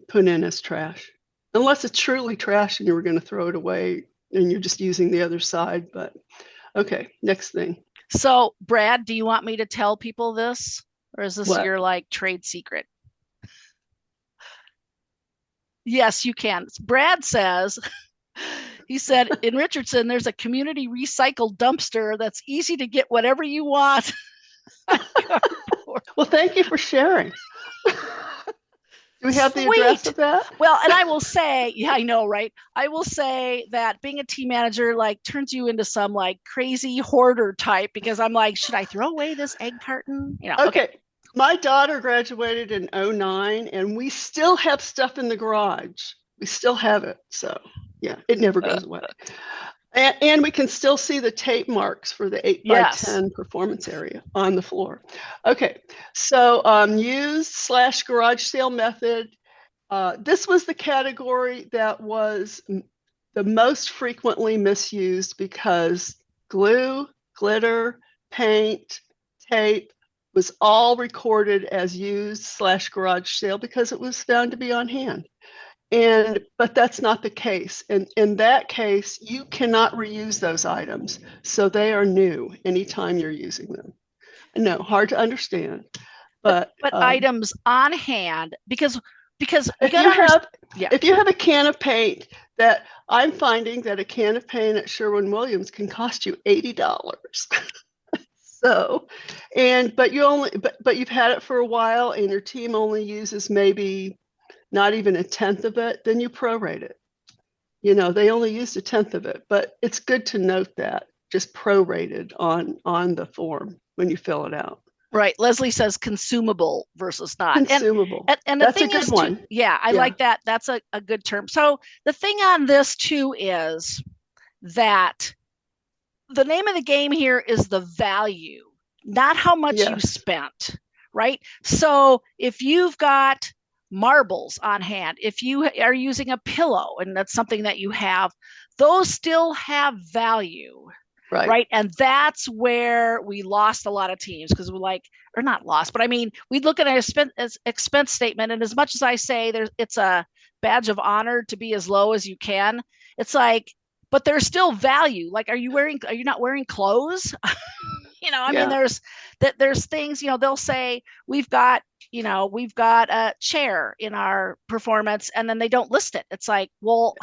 put in as trash, unless it's truly trash and you were going to throw it away and you're just using the other side. But okay, next thing. So Brad, do you want me to tell people this, or is this What? your like trade secret? Yes, you can. Brad says, he said, in Richardson, there's a community recycle dumpster that's easy to get whatever you want. Well, thank you for sharing. Do we have the address of that? Well, and I will say, yeah, I know, right? I will say that being a team manager like turns you into some like crazy hoarder type, because I'm like, should I throw away this egg carton? Okay. My daughter graduated in 2009, and we still have stuff in the garage. We still have it. So yeah, it never goes away. And we can still see the tape marks for the 8x10 performance area on the floor. Okay, so used/garage sale method. This was the category that was the most frequently misused because glue, glitter, paint, tape was all recorded as used/garage sale because it was found to be on hand. But that's not the case. And in that case, you cannot reuse those items. So they are new anytime you're using them. No, hard to understand. But items on hand, because if you have a can of paint, that I'm finding that a can of paint at Sherwin-Williams can cost you $80. So, but you've had it for a while and your team only uses maybe not even a tenth of it, then you prorate it. They only used a tenth of it, but it's good to note that just prorated on the form when you fill it out. Right. Leslie says consumable versus not. Consumable. And the that's thing a good is, one. I like that. That's a good term. So the thing on this too is that the name of the game here is the value, not how much you spent, right? So if you've got marbles on hand, if you are using a pillow and that's something that you have, those still have value, right? And that's where we lost a lot of teams, because we're like, or not lost, but I mean, we look at an expense statement, and as much as I say it's a badge of honor to be as low as you can, it's like, but there's still value. Like, are you not wearing clothes? I mean, there's things, they'll say we've got a chair in our performance, and then they don't list it. It's like, well,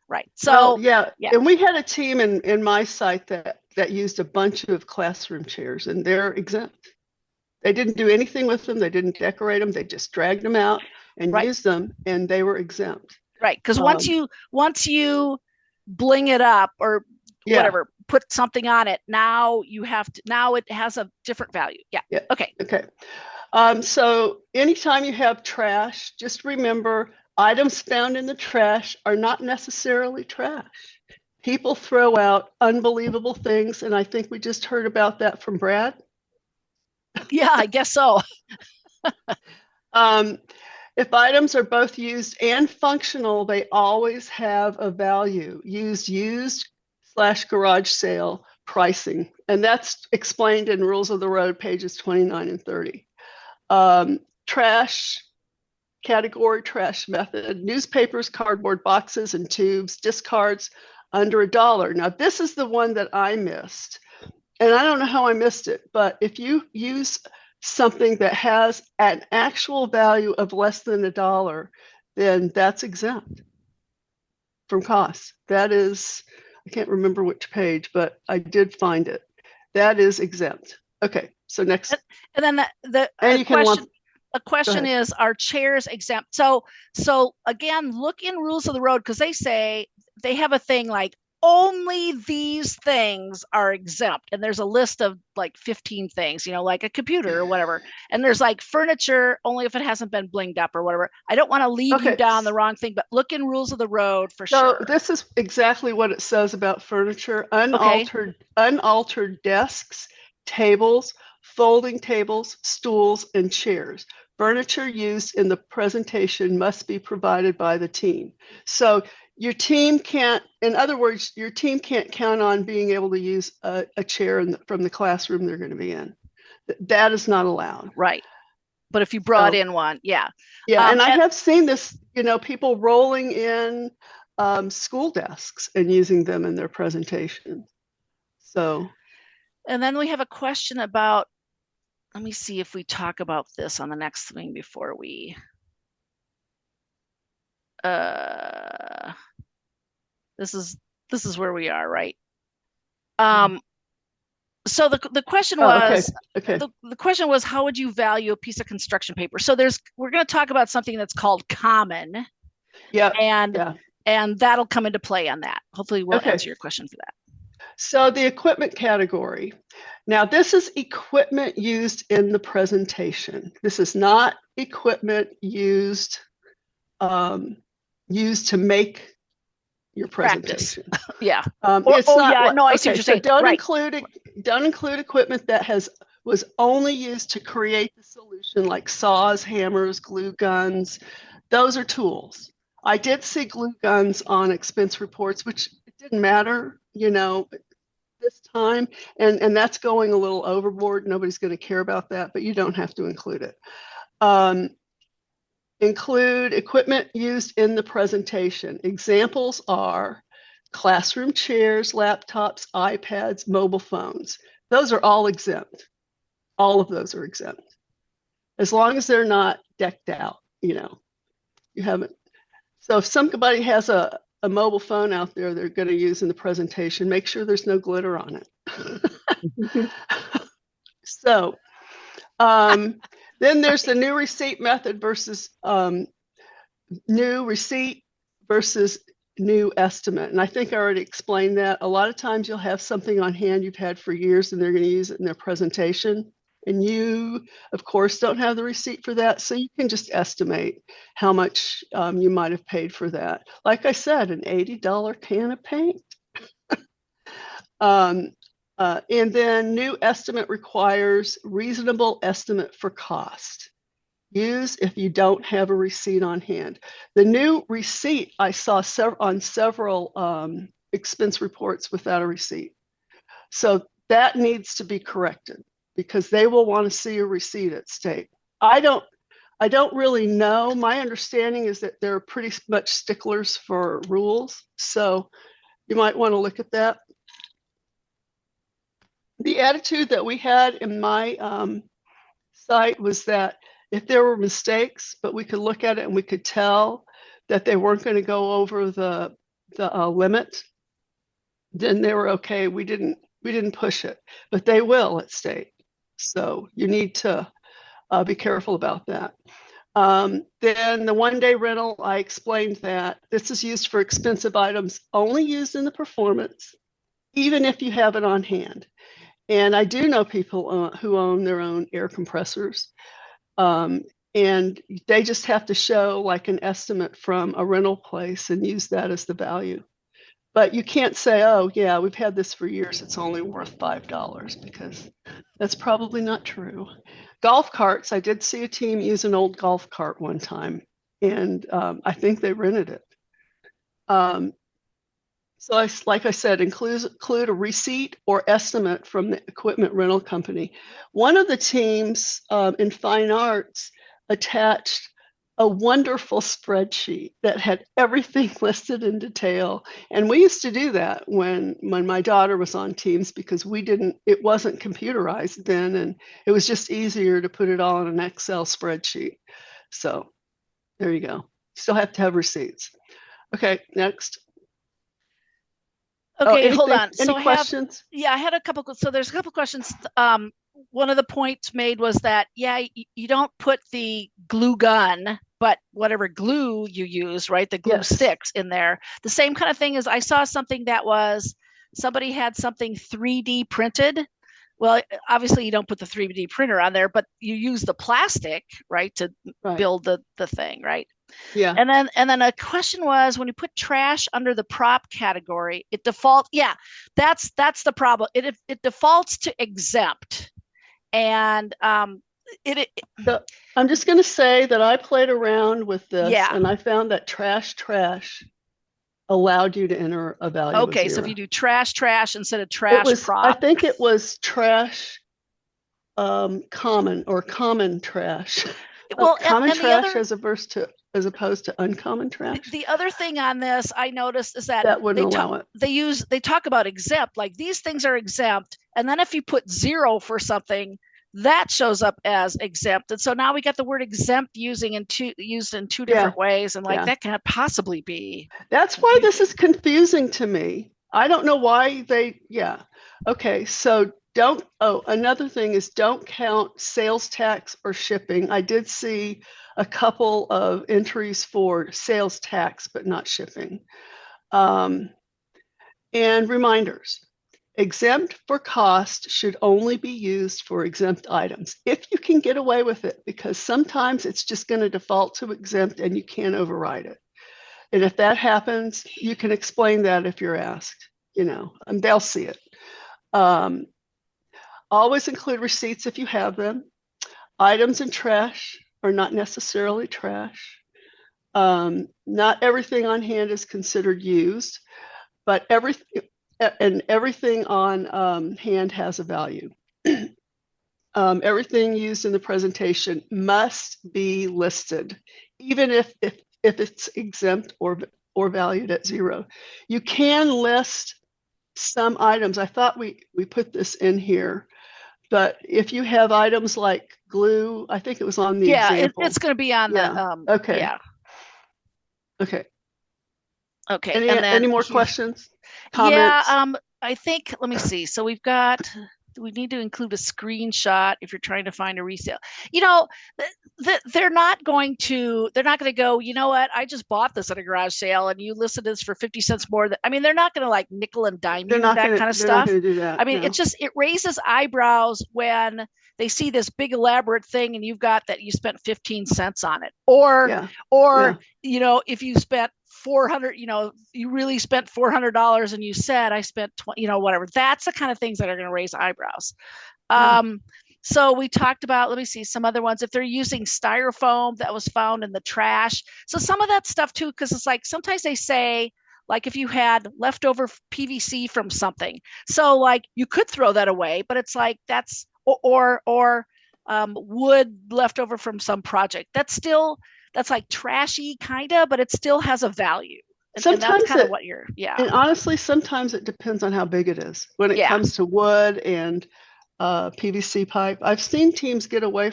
right. So yeah. And we had a team in my site that that used a bunch of classroom chairs, and they're exempt. They didn't do anything with them. They didn't decorate them. They just dragged them out and Right. used them, and they were exempt. Right. Because once you bling it up or Yeah. whatever, put something on it, now it has a different value. Yeah. Yeah. Okay. Okay. So anytime you have trash, just remember items found in the trash are not necessarily trash. People throw out unbelievable things, and I think we just heard about that from Brad. Yeah, I guess so. If items are both used and functional, they always have a value. Used/garage sale pricing, and that's explained in Rules of the Road, pages 29 and 30. Trash category, trash method, newspapers, cardboard boxes and tubes, discards under $1. Now, this is the one that I missed, and I don't know how I missed it, but if you use something that has an actual value of less than $1, then that's exempt from costs. That is, I can't remember which page, but I did find it. That is exempt. Okay, so next. And then a question is, are chairs exempt? So again, look in Rules of the Road, because they say they have a thing like only these things are exempt, and there's a list of like 15 things, like a computer or whatever, and there's like furniture only if it hasn't been blinged up or whatever. I don't want to lead you down the wrong thing, but look in Rules of the Road for sure. So this is exactly what it says about furniture: unaltered desks, tables, folding tables, stools, and chairs. Furniture used in the presentation must be provided by the team. So your team can't, in other words, your team can't count on being able to use a chair from the classroom they're going to be in. That is not allowed. Right. But if you brought in one, yeah. Yeah, and I have seen this, people rolling in school desks and using them in their presentation. So. And then we have a question about, let me see if we talk about this on the next thing before we. This is where we are, right? So the question was, okay. The question was, how would you value a piece of construction paper? So we're going to talk about something that's called common. Yeah. And that'll come into play on that. Hopefully we'll answer your question for that. So the equipment category. Now, this is equipment used in the presentation. This is not equipment used to make your presentation. Yeah. It's not. No, I see what you're saying. Don't include equipment that was only used to create the solution, like saws, hammers, glue guns. Those are tools. I did see glue guns on expense reports, which it didn't matter, this time, and that's going a little overboard. Nobody's going to care about that, but you don't have to include it. Include equipment used in the presentation. Examples are classroom chairs, laptops, iPads, mobile phones. Those are all exempt. All of those are exempt. As long as they're not decked out, you haven't. So if somebody has a mobile phone out there they're going to use in the presentation, make sure there's no glitter on it. So then there's the new receipt method versus new receipt versus new estimate. And I think I already explained that. A lot of times you'll have something on hand you've had for years and they're going to use it in their presentation. And you, of course, don't have the receipt for that. So you can just estimate how much you might have paid for that. Like I said, an $80 can of paint. And then new estimate requires reasonable estimate for cost. Use if you don't have a receipt on hand. The new receipt I saw on several expense reports without a receipt. So that needs to be corrected, because they will want to see a receipt at state. I don't really know. My understanding is that they're pretty much sticklers for rules. So you might want to look at that. The attitude that we had in my site was that if there were mistakes, but we could look at it and we could tell that they weren't going to go over the limit, then they were okay. We didn't we didn't push it, but they will at state. So you need to be careful about that. Then the 1-day rental, I explained that this is used for expensive items only used in the performance, even if you have it on hand. And I do know people who own their own air compressors. And they just have to show like an estimate from a rental place and use that as the value. But you can't say, oh, yeah, we've had this for years, it's only worth $5, because that's probably not true. Golf carts, I did see a team use an old golf cart one time, and I think they rented it. So like I said, include a receipt or estimate from the equipment rental company. One of the teams in fine arts attached a wonderful spreadsheet that had everything listed in detail. And we used to do that when my daughter was on teams, because it wasn't computerized then, and it was just easier to put it all in an Excel spreadsheet. So there you go. Still have to have receipts. Okay, next. Okay, hold on. Any questions? I had a couple. So there's a couple questions. One of the points made was that, you don't put the glue gun, but whatever glue you use, right? The glue sticks in there. The same kind of thing as I saw something that was, somebody had something 3D printed. Well, obviously you don't put the 3D printer on there, but you use the plastic, right, to build the thing, right? Yeah. And then a question was, when you put trash under the prop category, it defaults. Yeah, that's the problem. It defaults to exempt, and I'm just going to say that I played around with this, and I found that trash allowed you to enter a value. Okay, so if you do trash instead of trash prop, I think it was trash common or common trash. Well, common trash as opposed to uncommon trash. The other thing on this I noticed is that wouldn't allow it. They talk about exempt, like these things are exempt, and then if you put 0 for something, that shows up as exempt. And so now we got the word exempt used in two different ways, and that can't possibly be. That's why this is confusing to me. I don't know why okay, so another thing is, don't count sales tax or shipping. I did see a couple of entries for sales tax, but not shipping. And reminders. Exempt for cost should only be used for exempt items, if you can get away with it, because sometimes it's just going to default to exempt and you can't override it. And if that happens, you can explain that if you're asked, and they'll see it. Always include receipts if you have them. Items in trash are not necessarily trash. Not everything on hand is considered used, but everything on hand has a value. Everything used in the presentation must be listed, even if it's exempt or valued at 0. You can list some items. I thought we put this in here, but if you have items like glue, I think it was on the example. It's going to be on the okay. Yeah. Okay. Okay. Any more questions? Comments? Yeah. I think, let me see. So we need to include a screenshot if you're trying to find a resale. They're not going to go, you know what, I just bought this at a garage sale and you listed this for 50 cents more. They're not going to like nickel and dime you, that kind of stuff. They're not going to do that. It raises eyebrows when they see this big elaborate thing and you've got that you spent 15 cents on it. Or if you spent 400, you really spent $400 and you said I spent 20, whatever. That's the kind of things that are going to raise eyebrows. So we talked about, let me see some other ones. If they're using styrofoam that was found in the trash. So some of that stuff too, because it's like sometimes they say, like if you had leftover PVC from something, so like you could throw that away, but it's like that's or wood leftover from some project. That's like trashy kind of, but it still has a value. And that's kind of what you're, And honestly, sometimes it depends on how big it is. When it comes to wood and PVC pipe, I've seen teams get away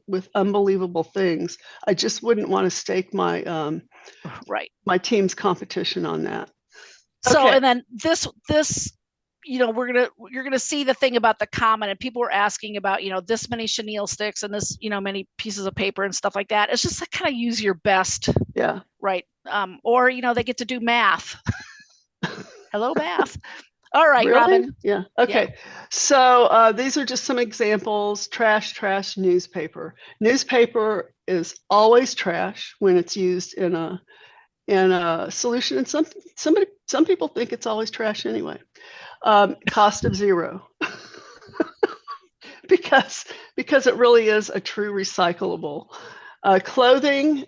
with unbelievable things. I just wouldn't want to stake my my team's competition on that. So, and then this you're gonna see the thing about the comment, and people were asking about, this many chenille sticks and this, many pieces of paper and stuff like that. It's just to kind of use your best. Yeah. Right. Or, they get to do math. Hello, math. All right, Really? Robin. Yeah. Okay. Yeah. So these are just some examples. Trash, newspaper. Newspaper is always trash when it's used in a solution, and some people think it's always trash anyway. Cost of zero. because it really is a true recyclable. Clothing,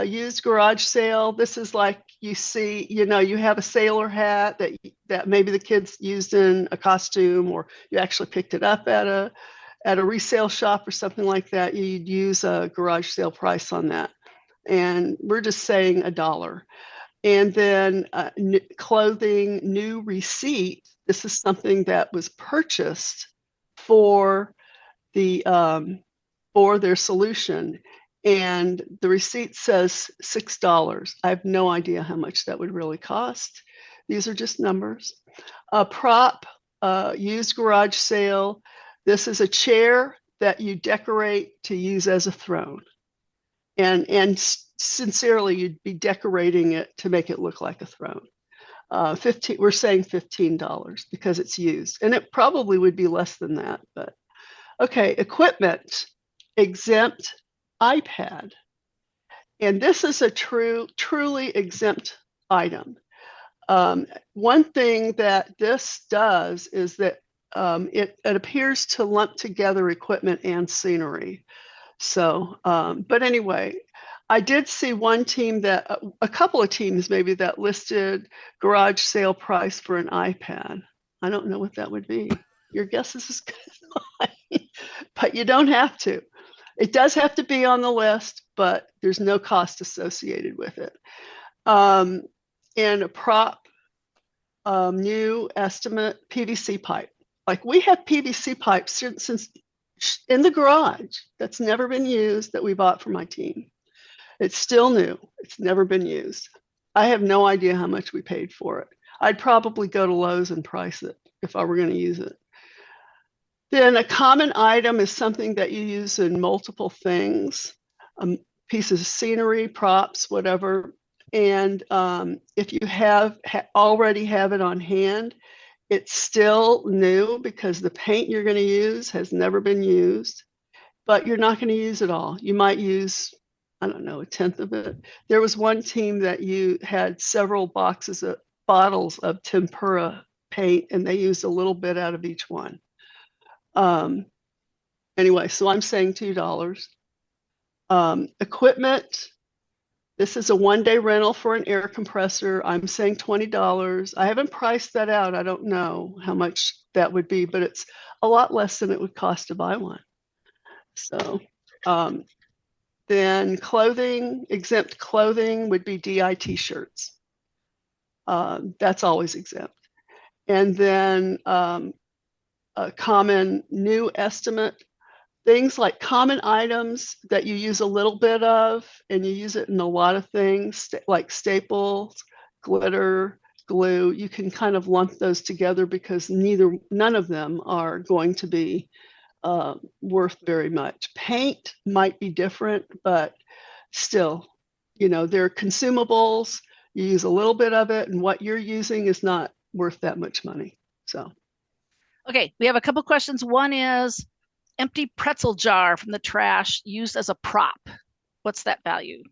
used garage sale. This is like you see, you have a sailor hat that maybe the kids used in a costume, or you actually picked it up at a resale shop or something like that. You'd use a garage sale price on that, and we're just saying $1. And then clothing, new receipt. This is something that was purchased for their solution, and the receipt says $6. I have no idea how much that would really cost. These are just numbers. A prop, used garage sale. This is a chair that you decorate to use as a throne, and sincerely, you'd be decorating it to make it look like a throne. We're saying $15 because it's used, and it probably would be less than that, but okay. Equipment, exempt iPad. And this is a truly exempt item. One thing that this does is that it appears to lump together equipment and scenery. So, but anyway, I did see one team a couple of teams maybe, that listed garage sale price for an iPad. I don't know what that would be. Your guess is as good as mine, but you don't have to. It does have to be on the list, but there's no cost associated with it. And a prop, new estimate, PVC pipe. Like, we have PVC pipes since in the garage that's never been used, that we bought for my team. It's still new. It's never been used. I have no idea how much we paid for it. I'd probably go to Lowe's and price it if I were going to use it. Then a common item is something that you use in multiple things, pieces of scenery, props, whatever. And if you already have it on hand, it's still new because the paint you're going to use has never been used, but you're not going to use it all. You might use, I don't know, 1/10 of it. There was one team that you had several bottles of tempera paint, and they used a little bit out of each one. Anyway, so I'm saying $2. Equipment, this is a 1-day rental for an air compressor. I'm saying $20. I haven't priced that out. I don't know how much that would be, but it's a lot less than it would cost to buy one. So then clothing, exempt clothing would be DI t-shirts. That's always exempt. And then a common new estimate, things like common items that you use a little bit of, and you use it in a lot of things, like staples, glitter, glue. You can kind of lump those together because none of them are going to be worth very much. Paint might be different, but still, they're consumables. You use a little bit of it, and what you're using is not worth that much money. So. Okay, we have a couple questions. One is empty pretzel jar from the trash used as a prop. What's that value?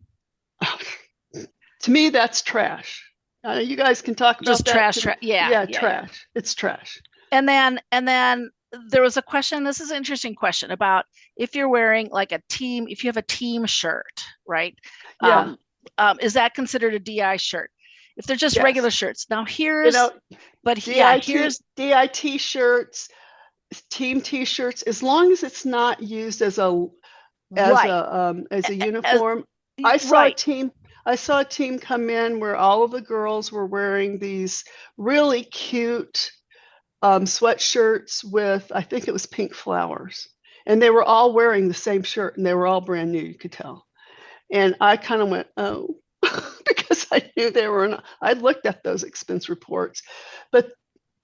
To me, that's trash. You guys can talk about just that. Trash. Yeah, trash. Yeah. It's trash. And then there was a question. This is an interesting question about if you're wearing like if you have a team shirt, right? Yeah. Is that considered a DI shirt? If they're just regular shirts. Now here's DI t-shirts, team t-shirts, as long as it's not used as a uniform. I saw a team come in where all of the girls were wearing these really cute sweatshirts with, I think it was pink flowers, and they were all wearing the same shirt, and they were all brand new, you could tell. And I kind of went, oh, because I knew they were I'd looked at those expense reports, but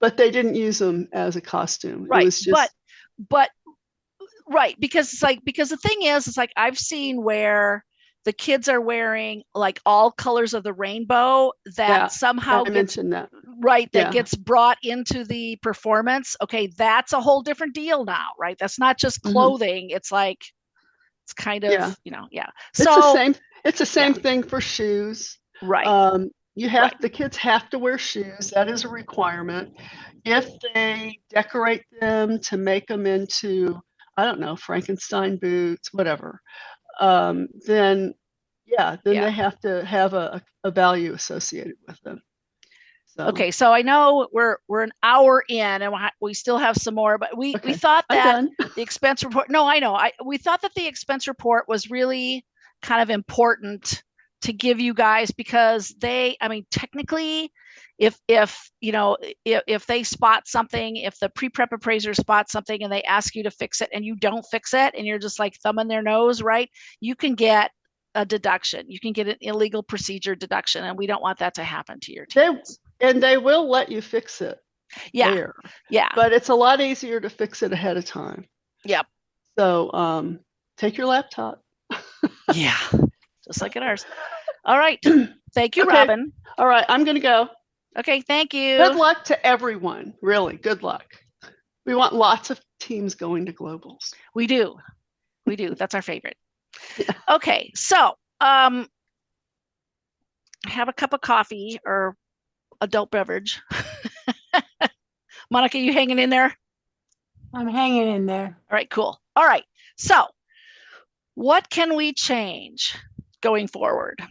But they didn't use them as a costume. It Right. was just But right, because it's like, because the thing is, it's like I've seen where the kids are wearing like all colors of the rainbow that yeah. somehow I gets mentioned that. right, that Yeah. gets brought into the performance. Okay, that's a whole different deal now, right? That's not just Hmm. clothing. It's like it's kind of, Yeah. yeah. It's the So same. It's the yeah, same thing for shoes. right, right. The kids have to wear shoes. That is a requirement. If they decorate them to make them into, I don't know, Frankenstein boots, whatever, then yeah, then Yeah. they have to have a value associated with them. So, Okay, so I know we're an hour in and we still have some more, but we okay, thought I'm that done. the expense report. No, I know. We thought that the expense report was really kind of important to give you guys because I mean, technically, if if they spot something, if the pre-prep appraiser spots something and they ask you to fix it and you don't fix it and you're just like thumbing their nose, right? You can get a deduction. You can get an illegal procedure deduction, and we don't want that to happen to your They teams. and they will let you fix it Yeah, there, yeah, but it's a lot easier to fix it ahead of time. yep, So, take your laptop. yeah, just like at ours. All right. Thank you, Okay. Robin. All right. I'm going to go. Okay, thank Good you. luck to everyone. Really, good luck. We want lots of teams going to globals. We do. We do. That's our favorite. Yeah. Okay, so have a cup of coffee or adult beverage. Monica, you hanging in there? I'm hanging in there. All right, cool. All right. So, what can we change going forward?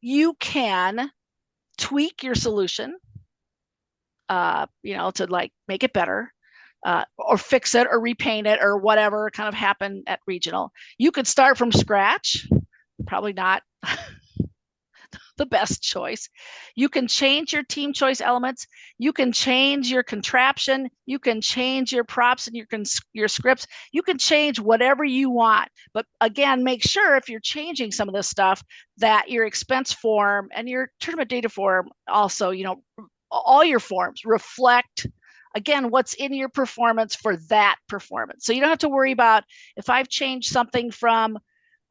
You can tweak your solution, to like make it better, or fix it or repaint it or whatever kind of happened at regional. You could start from scratch, probably not the best choice. You can change your team choice elements. You can change your contraption. You can change your props and your scripts. You can change whatever you want. But again, make sure if you're changing some of this stuff that your expense form and your tournament data form also, all your forms reflect again what's in your performance for that performance. So you don't have to worry about if I've changed something from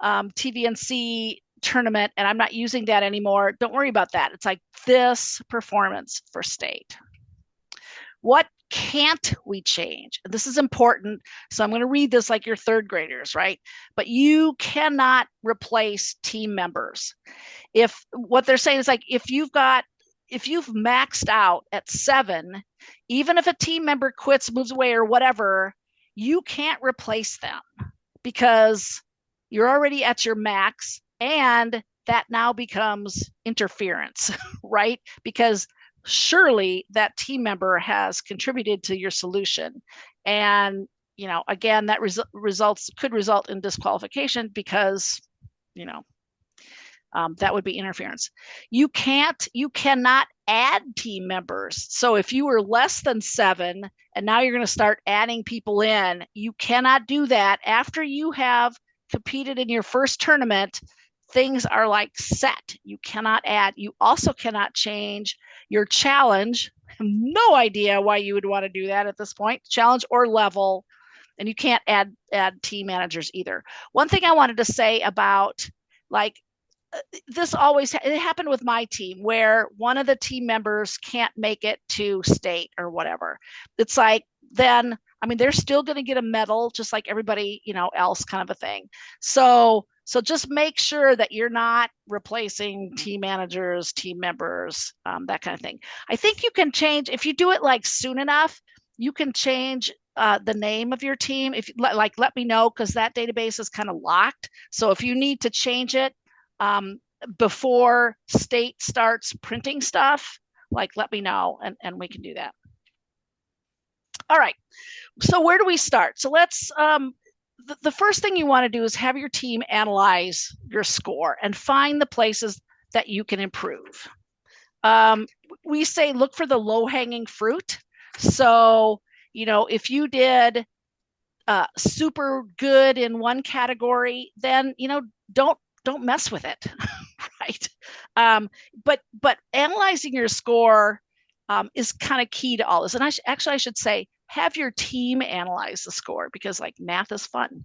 TVNC tournament and I'm not using that anymore. Don't worry about that. It's like this performance for state. What can't we change? This is important. So I'm going to read this like your third graders, right? But you cannot replace team members. If what they're saying is like if you've maxed out at 7, even if a team member quits, moves away, or whatever, you can't replace them because you're already at your max, and that now becomes interference, right? Because surely that team member has contributed to your solution. And, again, that could result in disqualification because, that would be interference. You cannot add team members. So if you were less than 7 and now you're going to start adding people in, you cannot do that after you have competed in your first tournament. Things are like set. You cannot add. You also cannot change your challenge. I have no idea why you would want to do that at this point, challenge or level. And you can't add team managers either. One thing I wanted to say about like this it happened with my team where one of the team members can't make it to state or whatever. It's like then I mean they're still going to get a medal just like everybody else kind of a thing. So just make sure that you're not replacing team managers, team members, that kind of thing. I think you can change if you do it like soon enough. You can change the name of your team if let me know because that database is kind of locked. So if you need to change it before state starts printing stuff, like let me know and we can do that. All right. So where do we start? So let's the first thing you want to do is have your team analyze your score and find the places that you can improve. We say look for the low-hanging fruit. So, if you did super good in one category, then, don't mess with it, right? But analyzing your score is kind of key to all this. And I should say, have your team analyze the score, because like math is fun.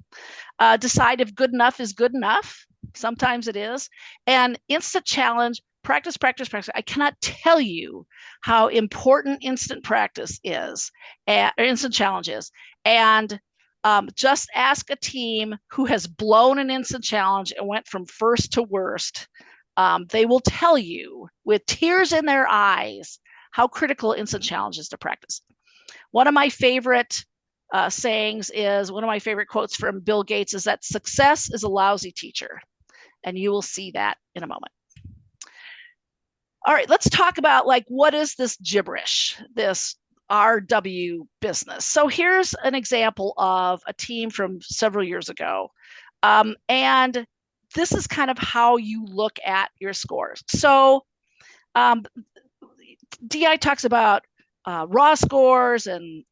Decide if good enough is good enough. Sometimes it is. And instant challenge, practice, practice, practice. I cannot tell you how important instant practice is, or instant challenge is. And just ask a team who has blown an instant challenge and went from first to worst. They will tell you with tears in their eyes how critical instant challenge is to practice. One of my favorite sayings is, one of my favorite quotes from Bill Gates is that success is a lousy teacher. And you will see that in a moment. All right, let's talk about like, what is this gibberish, this RW business? So here's an example of a team from several years ago. And this is kind of how you look at your scores. So DI talks about raw scores and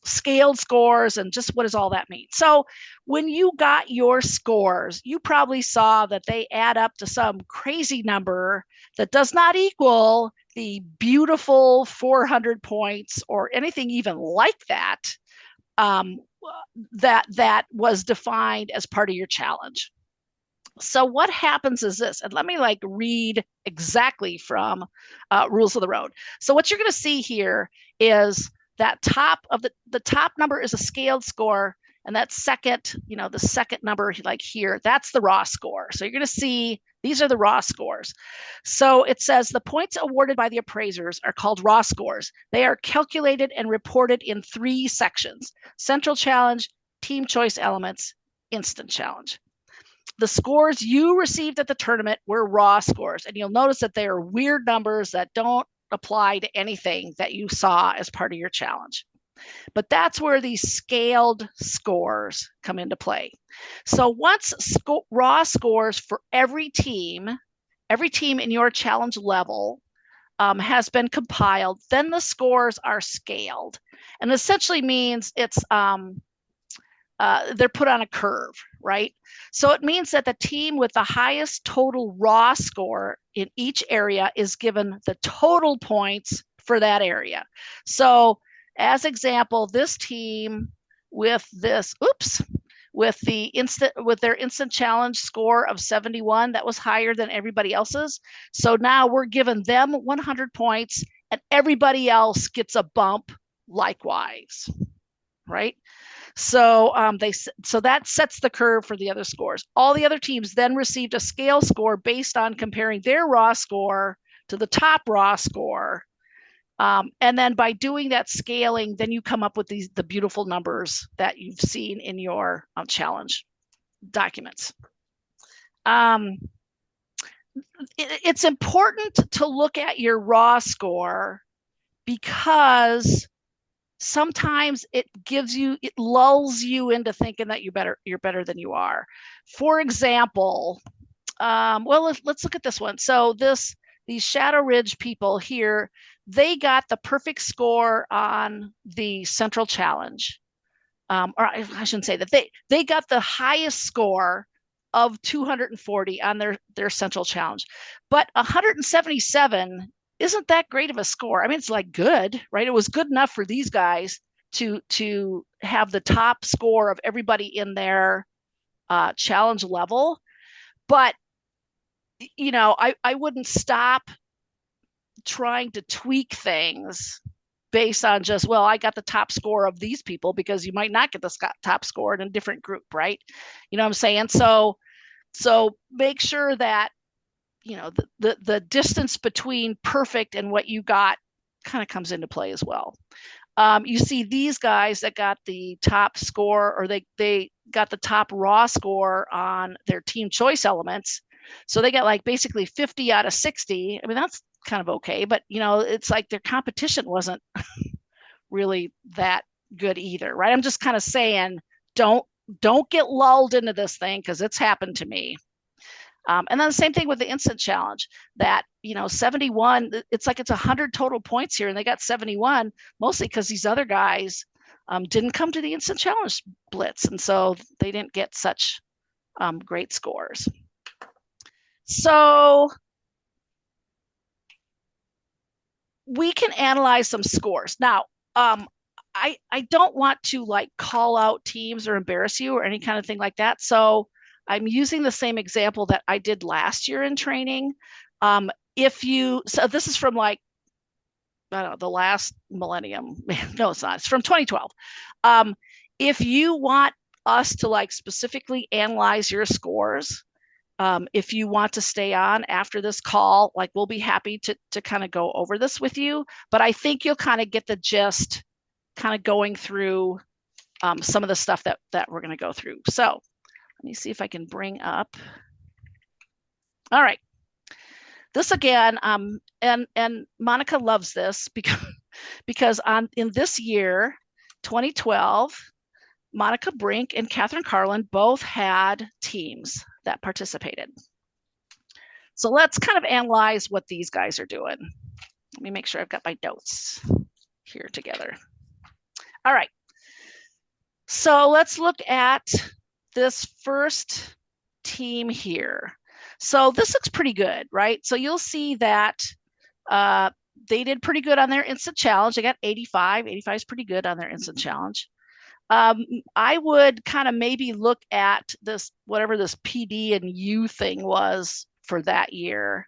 scaled scores, and just what does all that mean? So when you got your scores, you probably saw that they add up to some crazy number that does not equal the beautiful 400 points or anything even like that, that was defined as part of your challenge. So what happens is this, and let me like read exactly from Rules of the Road. So what you're going to see here is that the top number is a scaled score, and that second, the second number like here, that's the raw score. So you're going to see these are the raw scores. So it says the points awarded by the appraisers are called raw scores. They are calculated and reported in 3 sections: central challenge, team choice elements, instant challenge. The scores you received at the tournament were raw scores, and you'll notice that they are weird numbers that don't apply to anything that you saw as part of your challenge. But that's where these scaled scores come into play. So once raw scores for every team in your challenge level has been compiled, then the scores are scaled, and essentially means it's they're put on a curve, right? So it means that the team with the highest total raw score in each area is given the total points for that area. So as example, this team with their instant challenge score of 71, that was higher than everybody else's. So now we're giving them 100 points, and everybody else gets a bump likewise, right? So that sets the curve for the other scores. All the other teams then received a scale score based on comparing their raw score to the top raw score. And then by doing that scaling, then you come up with the beautiful numbers that you've seen in your challenge documents. It's important to look at your raw score, because sometimes it lulls you into thinking that you're better than you are. For example, let's look at this one. So these Shadow Ridge people here, they got the perfect score on the central challenge. Or I shouldn't say that. They got the highest score of 240 on their central challenge. But 177 isn't that great of a score. I mean, it's like good, right? It was good enough for these guys to have the top score of everybody in their challenge level. But, I wouldn't stop trying to tweak things based on just, well, I got the top score of these people, because you might not get the top score in a different group, right? You know what I'm saying? So make sure that, the distance between perfect and what you got kind of comes into play as well. You see these guys that got the top score, or they got the top raw score on their team choice elements. So they got like basically 50 out of 60. I mean, that's kind of okay, but it's like their competition wasn't really that good either, right? I'm just kind of saying, don't get lulled into this thing, because it's happened to me. And then the same thing with the instant challenge, that 71, it's like it's 100 total points here, and they got 71 mostly because these other guys didn't come to the instant challenge blitz, and so they didn't get such great scores. So we can analyze some scores. Now, I don't want to like call out teams or embarrass you or any kind of thing like that. So I'm using the same example that I did last year in training. So this is from like, I don't know, the last millennium. No, it's not. It's from 2012. If you want us to like specifically analyze your scores, if you want to stay on after this call, like we'll be happy to kind of go over this with you. But I think you'll kind of get the gist, kind of going through some of the stuff that we're going to go through. So let me see if I can bring up. All right. This again, and Monica loves this because in this year, 2012, Monica Brink and Catherine Carlin both had teams that participated. So let's kind of analyze what these guys are doing. Let me make sure I've got my notes here together. All right. So let's look at this first team here. So this looks pretty good, right? So you'll see that they did pretty good on their instant challenge. They got 85. 85 is pretty good on their instant challenge. I would kind of maybe look at this, whatever this PD and U thing was for that year,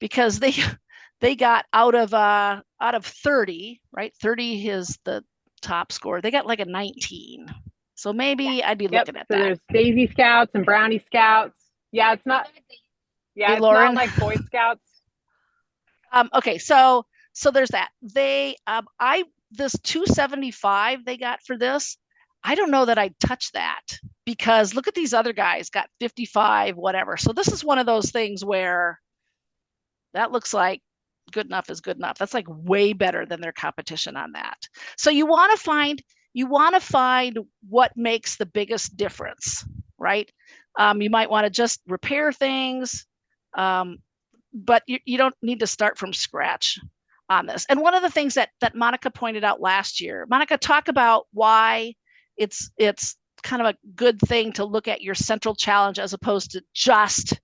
because they got out of 30, right? 30 is the top score. They got like a 19. So maybe I'd be looking at So that. there's Daisy Scouts and Brownie Scouts. Yeah, it's not. Yeah, Hey, it's Lauren. not like Boy Scouts. Okay, so there's that. This 275 they got for this. I don't know that I'd touch that, because look at these other guys got 55, whatever. So this is one of those things where that looks like good enough is good enough. That's like way better than their competition on that. So you want to find what makes the biggest difference, right? You might want to just repair things, but you don't need to start from scratch on this. And one of the things that Monica pointed out last year, Monica, talk about why it's kind of a good thing to look at your central challenge as opposed to just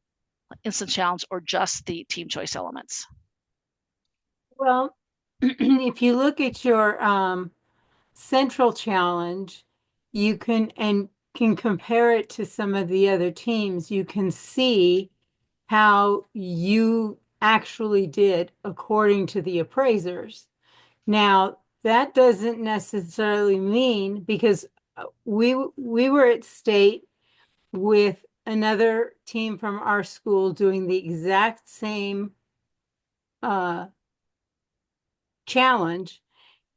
instant challenge or just the team choice elements. Well, if you look at your central challenge, you can compare it to some of the other teams. You can see how you actually did according to the appraisers. Now, that doesn't necessarily mean, because we were at state with another team from our school doing the exact same challenge,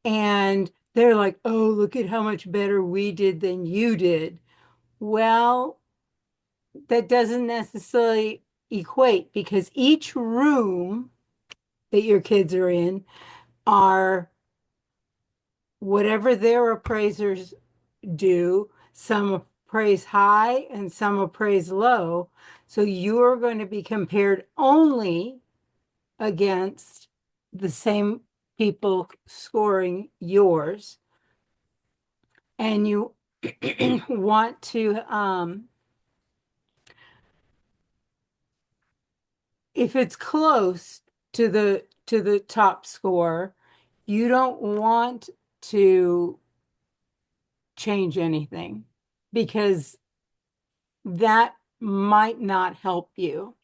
and they're like, oh, look at how much better we did than you did. Well, that doesn't necessarily equate, because each room that your kids are in are whatever their appraisers do. Some appraise high and some appraise low. So you're going to be compared only against the same people scoring yours. And you want to, if it's close to the top score, you don't want to change anything, because that might not help you.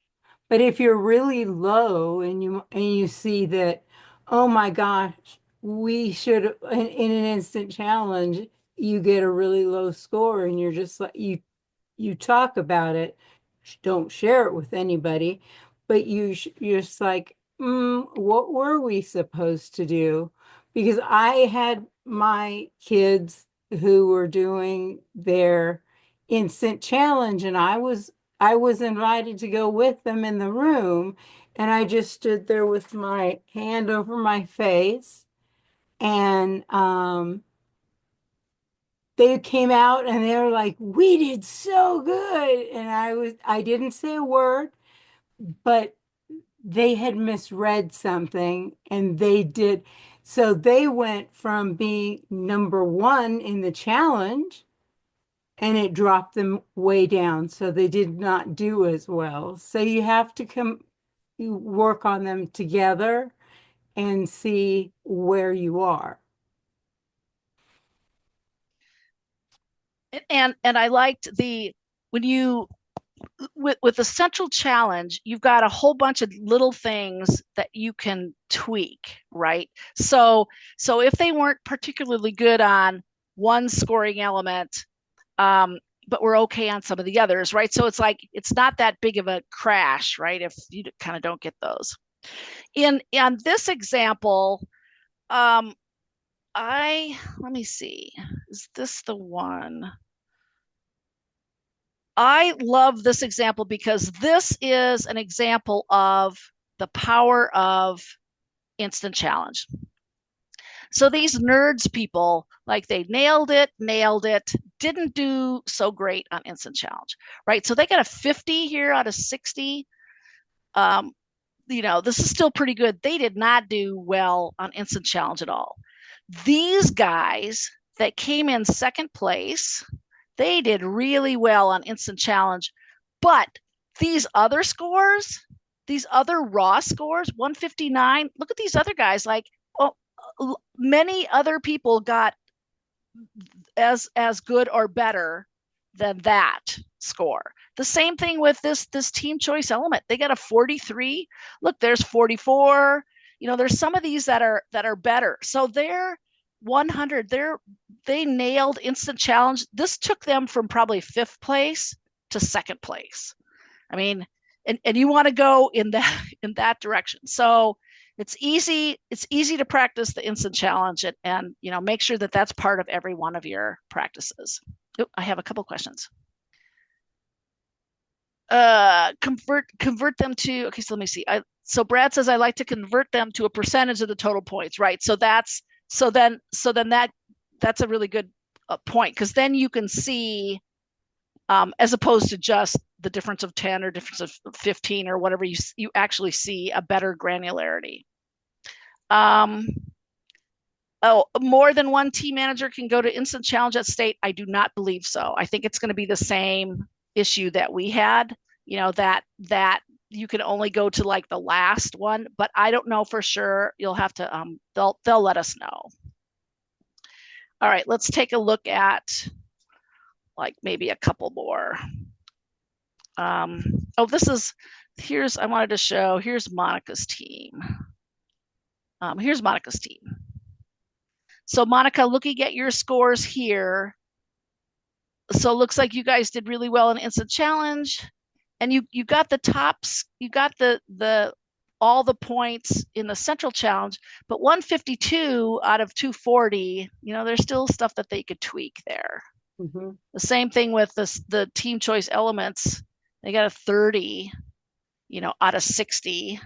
But if you're really low and you see that, oh my gosh, we should, in an instant challenge, you get a really low score, and you're just like, you talk about it, don't share it with anybody, but you're just like, what were we supposed to do? Because I had my kids who were doing their instant challenge, and I was invited to go with them in the room, and I just stood there with my hand over my face, and they came out and they were like, we did so good. And I didn't say a word, but they had misread something, and they did. So they went from being number one in the challenge, and it dropped them way down. So they did not do as well. So you have to you work on them together, and see where you are. And I liked when you with the central challenge, you've got a whole bunch of little things that you can tweak, right? So if they weren't particularly good on one scoring element, but we're okay on some of the others, right? So it's like it's not that big of a crash, right? If you kind of don't get those. In this example, let me see, is this the one? I love this example because this is an example of the power of instant challenge. So these nerds people, like they nailed it, didn't do so great on instant challenge, right? So they got a 50 here out of 60. This is still pretty good. They did not do well on instant challenge at all. These guys that came in second place, they did really well on instant challenge, but these other scores, these other raw scores, 159, look at these other guys, like, oh, many other people got as good or better than that score. The same thing with this team choice element. They got a 43. Look, there's 44. There's some of these that are better. So they're 100. They nailed instant challenge. This took them from probably 5th place to 2nd place. I mean, and you want to go in that direction. So it's easy to practice the instant challenge and make sure that that's part of every one of your practices. Oh, I have a couple questions. Convert them to, okay, so let me see. So Brad says I like to convert them to a percentage of the total points, right? So that's a really good point, because then you can see, as opposed to just the difference of 10 or difference of 15 or whatever, you actually see a better granularity. More than one team manager can go to instant challenge at state. I do not believe so. I think it's going to be the same issue that we had, that you can only go to like the last one, but I don't know for sure. You'll have to, they'll let us know. All right, let's take a look at like maybe a couple more. I wanted to show, here's Monica's team. Here's Monica's team. So Monica, looking at your scores here, so it looks like you guys did really well in instant challenge, and you got the tops, you got the all the points in the central challenge, but 152 out of 240, there's still stuff that they could tweak there. Mm-hmm. The same thing with the team choice elements. They got a 30, out of 60.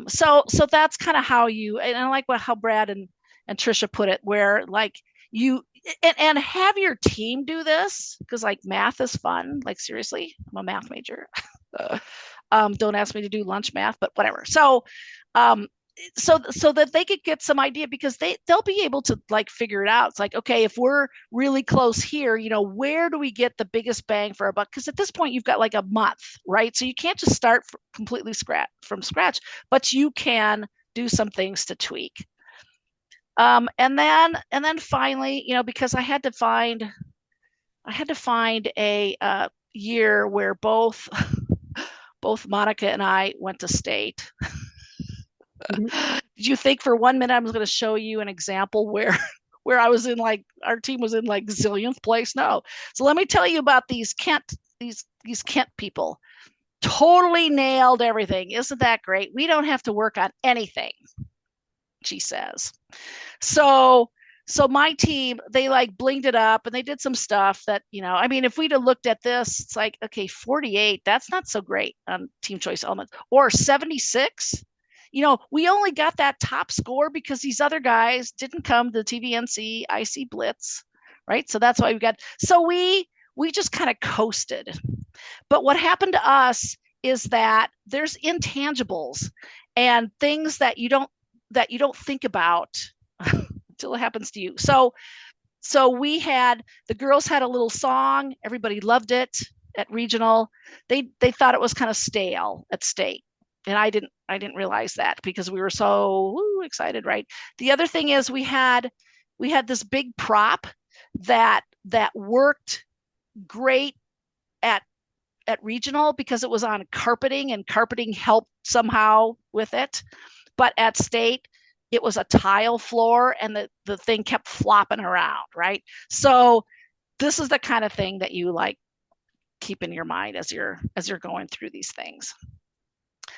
So that's kind of how and I like how Brad and Trisha put it, where like you and have your team do this, because like math is fun. Like seriously, I'm a math major. Don't ask me to do lunch math, but whatever. So that they could get some idea, because they'll be able to like figure it out. It's like, okay, if we're really close here, where do we get the biggest bang for our buck? Because at this point you've got like a month, right? So you can't just start completely from scratch, but you can do some things to tweak. And then finally, because I had to find a year where both Monica and I went to state. Mm-hmm. Did you think for 1 minute I was going to show you an example where I was in like, our team was in like zillionth place? No. So let me tell you about these Kent people. Totally nailed everything. Isn't that great? We don't have to work on anything, she says. So my team, they like blinged it up and they did some stuff that, if we'd have looked at this, it's like, okay, 48, that's not so great on team choice elements, or 76. We only got that top score because these other guys didn't come to the TVNC IC Blitz, right? So that's why we just kind of coasted. But what happened to us is that there's intangibles and things that you don't think about until it happens to you. So the girls had a little song. Everybody loved it at regional. They thought it was kind of stale at state. and I didn't realize that because we were so excited, right? The other thing is we had this big prop that worked great at regional because it was on carpeting, and carpeting helped somehow with it. But at state, it was a tile floor, and the thing kept flopping around, right? So this is the kind of thing that you like keep in your mind as you're going through these things.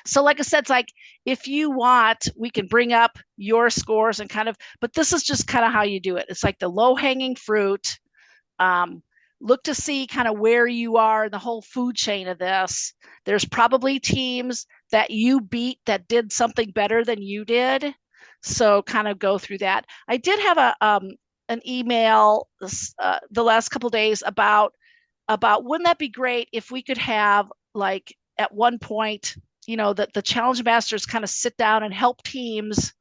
So like I said, it's like, if you want, we can bring up your scores and kind of, but this is just kind of how you do it. It's like the low hanging fruit. Look to see kind of where you are in the whole food chain of this. There's probably teams that you beat that did something better than you did. So kind of go through that. I did have an email the last couple of days about wouldn't that be great if we could have, like, at one point, that the challenge masters kind of sit down and help teams,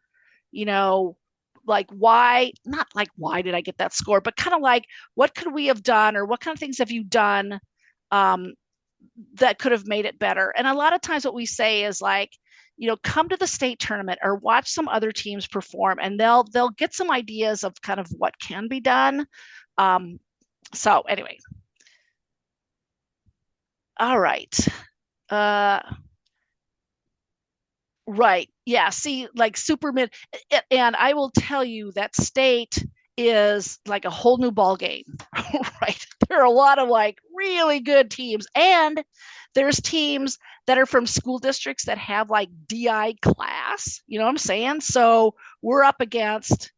like not like why did I get that score, but kind of like what could we have done, or what kind of things have you done that could have made it better. And a lot of times what we say is like, come to the state tournament or watch some other teams perform, and they'll get some ideas of kind of what can be done. So anyway. All right. Right. Yeah. See, like Superman, and I will tell you that state is like a whole new ball game, right? There are a lot of like really good teams, and there's teams that are from school districts that have like DI class. You know what I'm saying? So we're up against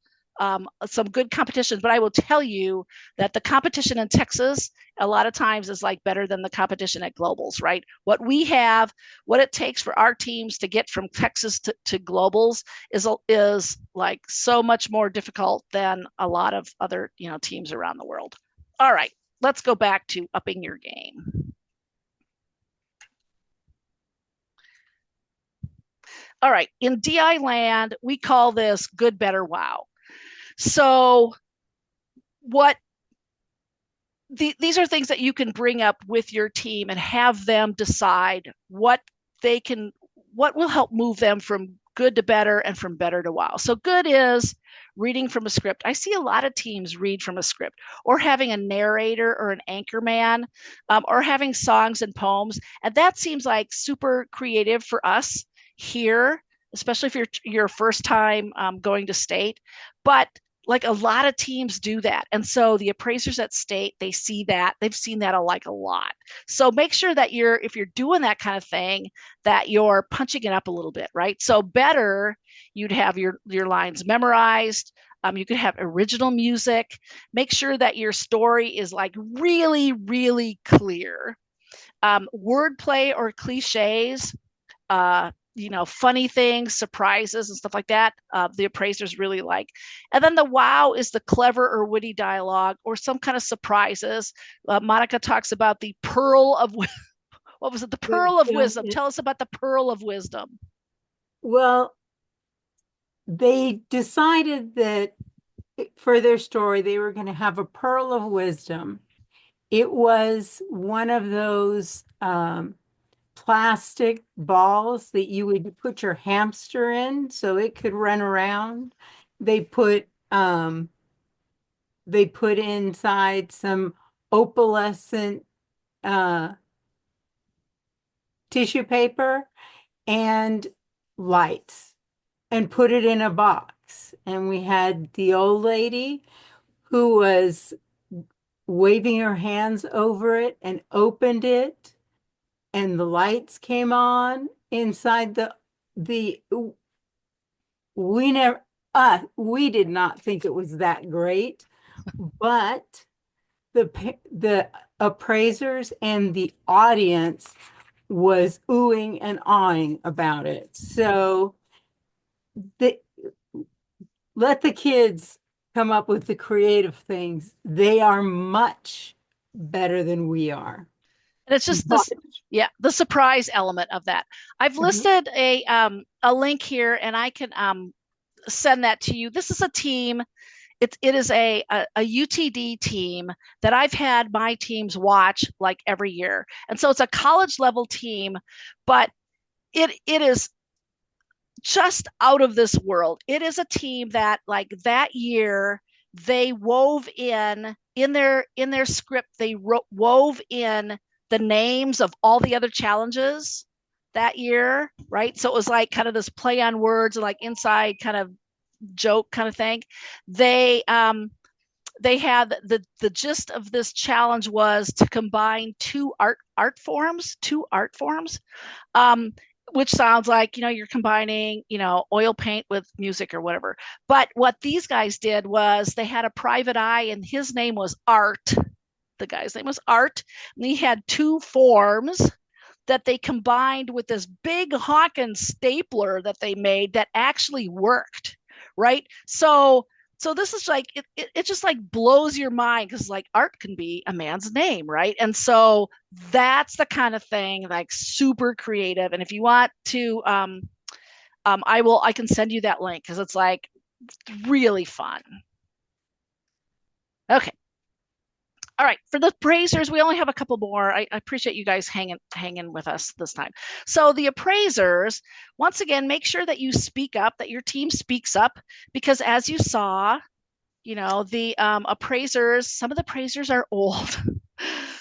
some good competitions, but I will tell you that the competition in Texas a lot of times is like better than the competition at globals, right? What we have, what it takes for our teams to get from Texas to globals is like so much more difficult than a lot of other, teams around the world. All right, let's go back to upping your game. All right, in DI land, we call this good, better, wow. So these are things that you can bring up with your team and have them decide what will help move them from good to better and from better to wow. So good is reading from a script. I see a lot of teams read from a script, or having a narrator or an anchor man, or having songs and poems. And that seems like super creative for us here, especially if you're your first time going to state. But like a lot of teams do that. And so the appraisers at state, they've seen that a lot. So make sure that if you're doing that kind of thing, that you're punching it up a little bit, right? So better, you'd have your lines memorized. You could have original music. Make sure that your story is like really, really clear. Wordplay or cliches, funny things, surprises, and stuff like that. The appraisers really like. And then the wow is the clever or witty dialogue, or some kind of surprises. Monica talks about the pearl of, what was it? The pearl of wisdom. Tell us about the pearl of wisdom. Well, they decided that for their story, they were going to have a pearl of wisdom. It was one of those plastic balls that you would put your hamster in so it could run around. They put inside some opalescent tissue paper and lights and put it in a box. And we had the old lady who was waving her hands over it and opened it, and the lights came on inside we did not think it was that great, but the appraisers and the audience was oohing and awing about it. So let the kids come up with the this things. They are much better than we are. And it's just the surprise element of that. I've listed a link here, and I can send that to you. This is a team. It is a UTD team that I've had my teams watch like every year. And so it's a college level team, but it is just out of this world. It is a team that, like, that year they wove in their script, they wove in the names of all the other challenges that year, right? So it was like kind of this play on words and like inside kind of joke kind of thing. They had the gist of this challenge was to combine two art forms, um, which sounds like, you're combining, oil paint with music or whatever. But what these guys did was they had a private eye, and his name was Art. The guy's name was Art. And he had two forms that they combined with this big Hawkins stapler that they made that actually worked, right? So this is like it just like blows your mind, because like Art can be a man's name, right? And so that's the kind of thing, like super creative. And if you want to, I can send you that link, because it's like really fun. Okay. All right, for the appraisers, we only have a couple more. I appreciate you guys hanging with us this time. So the appraisers, once again, make sure that you speak up, that your team speaks up, because as you saw, the appraisers, some of the appraisers are old.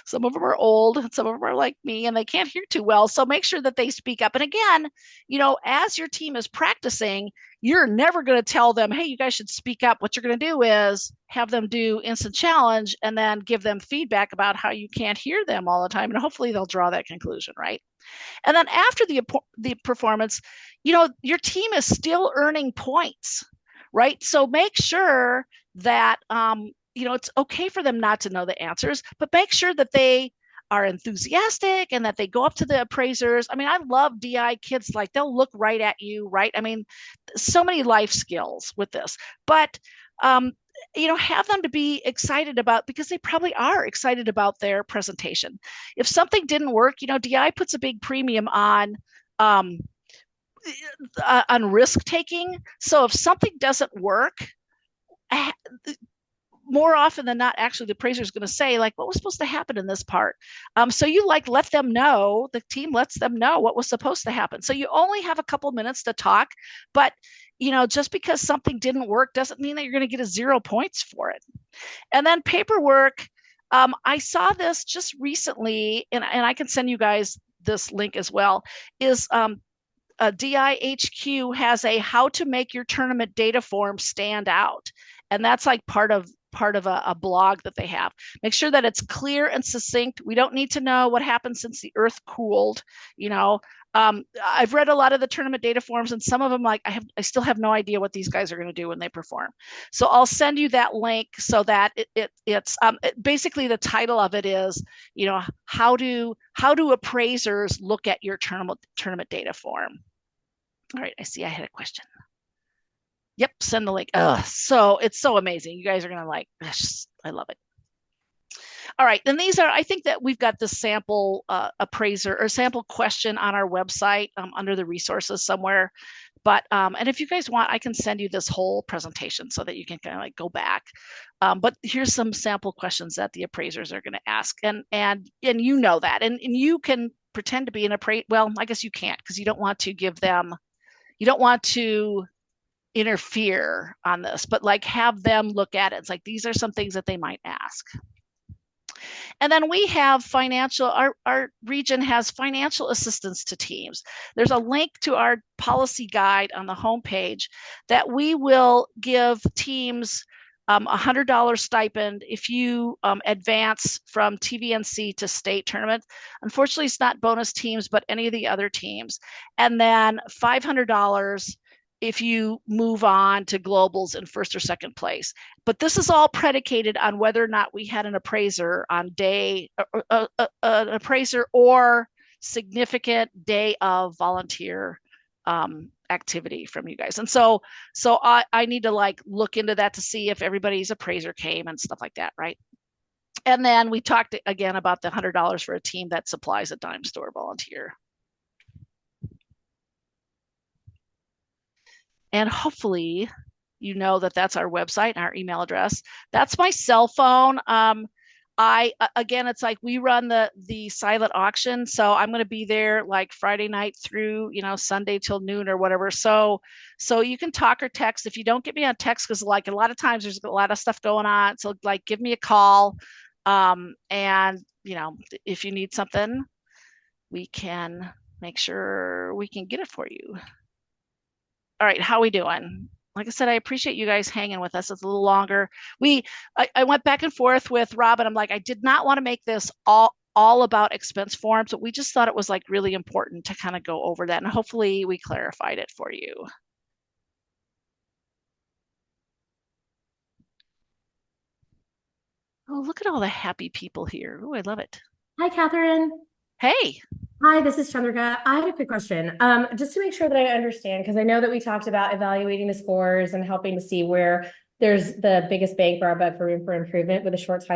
Some of them are old, and some of them are like me, and they can't hear too well. So make sure that they speak up. And again, as your team is practicing, you're never going to tell them, hey, you guys should speak up. What you're going to do is have them do instant challenge and then give them feedback about how you can't hear them all the time. And hopefully they'll draw that conclusion, right? And then after the performance, your team is still earning points, right? So make sure that it's okay for them not to know the answers, but make sure that they are enthusiastic and that they go up to the appraisers. I mean, I love DI kids, like they'll look right at you, right? I mean, so many life skills with this, but have them to be excited about, because they probably are excited about their presentation. If something didn't work, DI puts a big premium on risk taking. So if something doesn't work, more often than not, actually the appraiser is going to say, like, what was supposed to happen in this part? So you let them know, the team lets them know what was supposed to happen. So you only have a couple minutes to talk, but just because something didn't work doesn't mean that you're going to get 0 points for it. And then paperwork. I saw this just recently, and I can send you guys this link as well, is DIHQ has a how to make your tournament data form stand out. And that's like part of a blog that they have. Make sure that it's clear and succinct. We don't need to know what happened since the earth cooled. I've read a lot of the tournament data forms, and some of them, like, I still have no idea what these guys are going to do when they perform. So I'll send you that link, so that it's basically the title of it is, how do appraisers look at your tournament data form. All right, I see I had a question. Yep, send the link. So it's so amazing. You guys are going to like this. I love it. All right, then I think that we've got the sample appraiser or sample question on our website under the resources somewhere. But, and if you guys want, I can send you this whole presentation so that you can kind of like go back. But here's some sample questions that the appraisers are going to ask. And you know that, and you can pretend to be an appraiser. Well, I guess you can't, because you don't want to interfere on this, but like have them look at it. It's like, these are some things that they might ask. And then we have our region has financial assistance to teams. There's a link to our policy guide on the homepage that we will give teams $100 stipend if you advance from TVNC to state tournament. Unfortunately, it's not bonus teams, but any of the other teams. And then $500 if you move on to globals in first or second place. But this is all predicated on whether or not we had an appraiser on day, an appraiser or significant day of volunteer activity from you guys. And so I need to like look into that to see if everybody's appraiser came and stuff like that, right? And then we talked again about the $100 for a team that supplies a dime store volunteer. And hopefully you know that that's our website and our email address. That's my cell phone. again, it's like we run the silent auction, so I'm going to be there like Friday night through, Sunday till noon or whatever. So you can talk or text. If you don't get me on text, because like a lot of times there's a lot of stuff going on, so like give me a call, and if you need something, we can make sure we can get it for you. All right, how we doing? Like I said, I appreciate you guys hanging with us. It's a little longer. I went back and forth with Rob, and I'm like, I did not want to make this all about expense forms, but we just thought it was like really important to kind of go over that, and hopefully we clarified it for you. Oh, look at all the happy people here. Oh, I love it. Hi, Catherine. Hey. Hi, this is Chandrika. I have a quick question. Just to make sure that I understand, because I know that we talked about evaluating the scores and helping to see where there's the biggest bang for our buck for room for improvement with a short time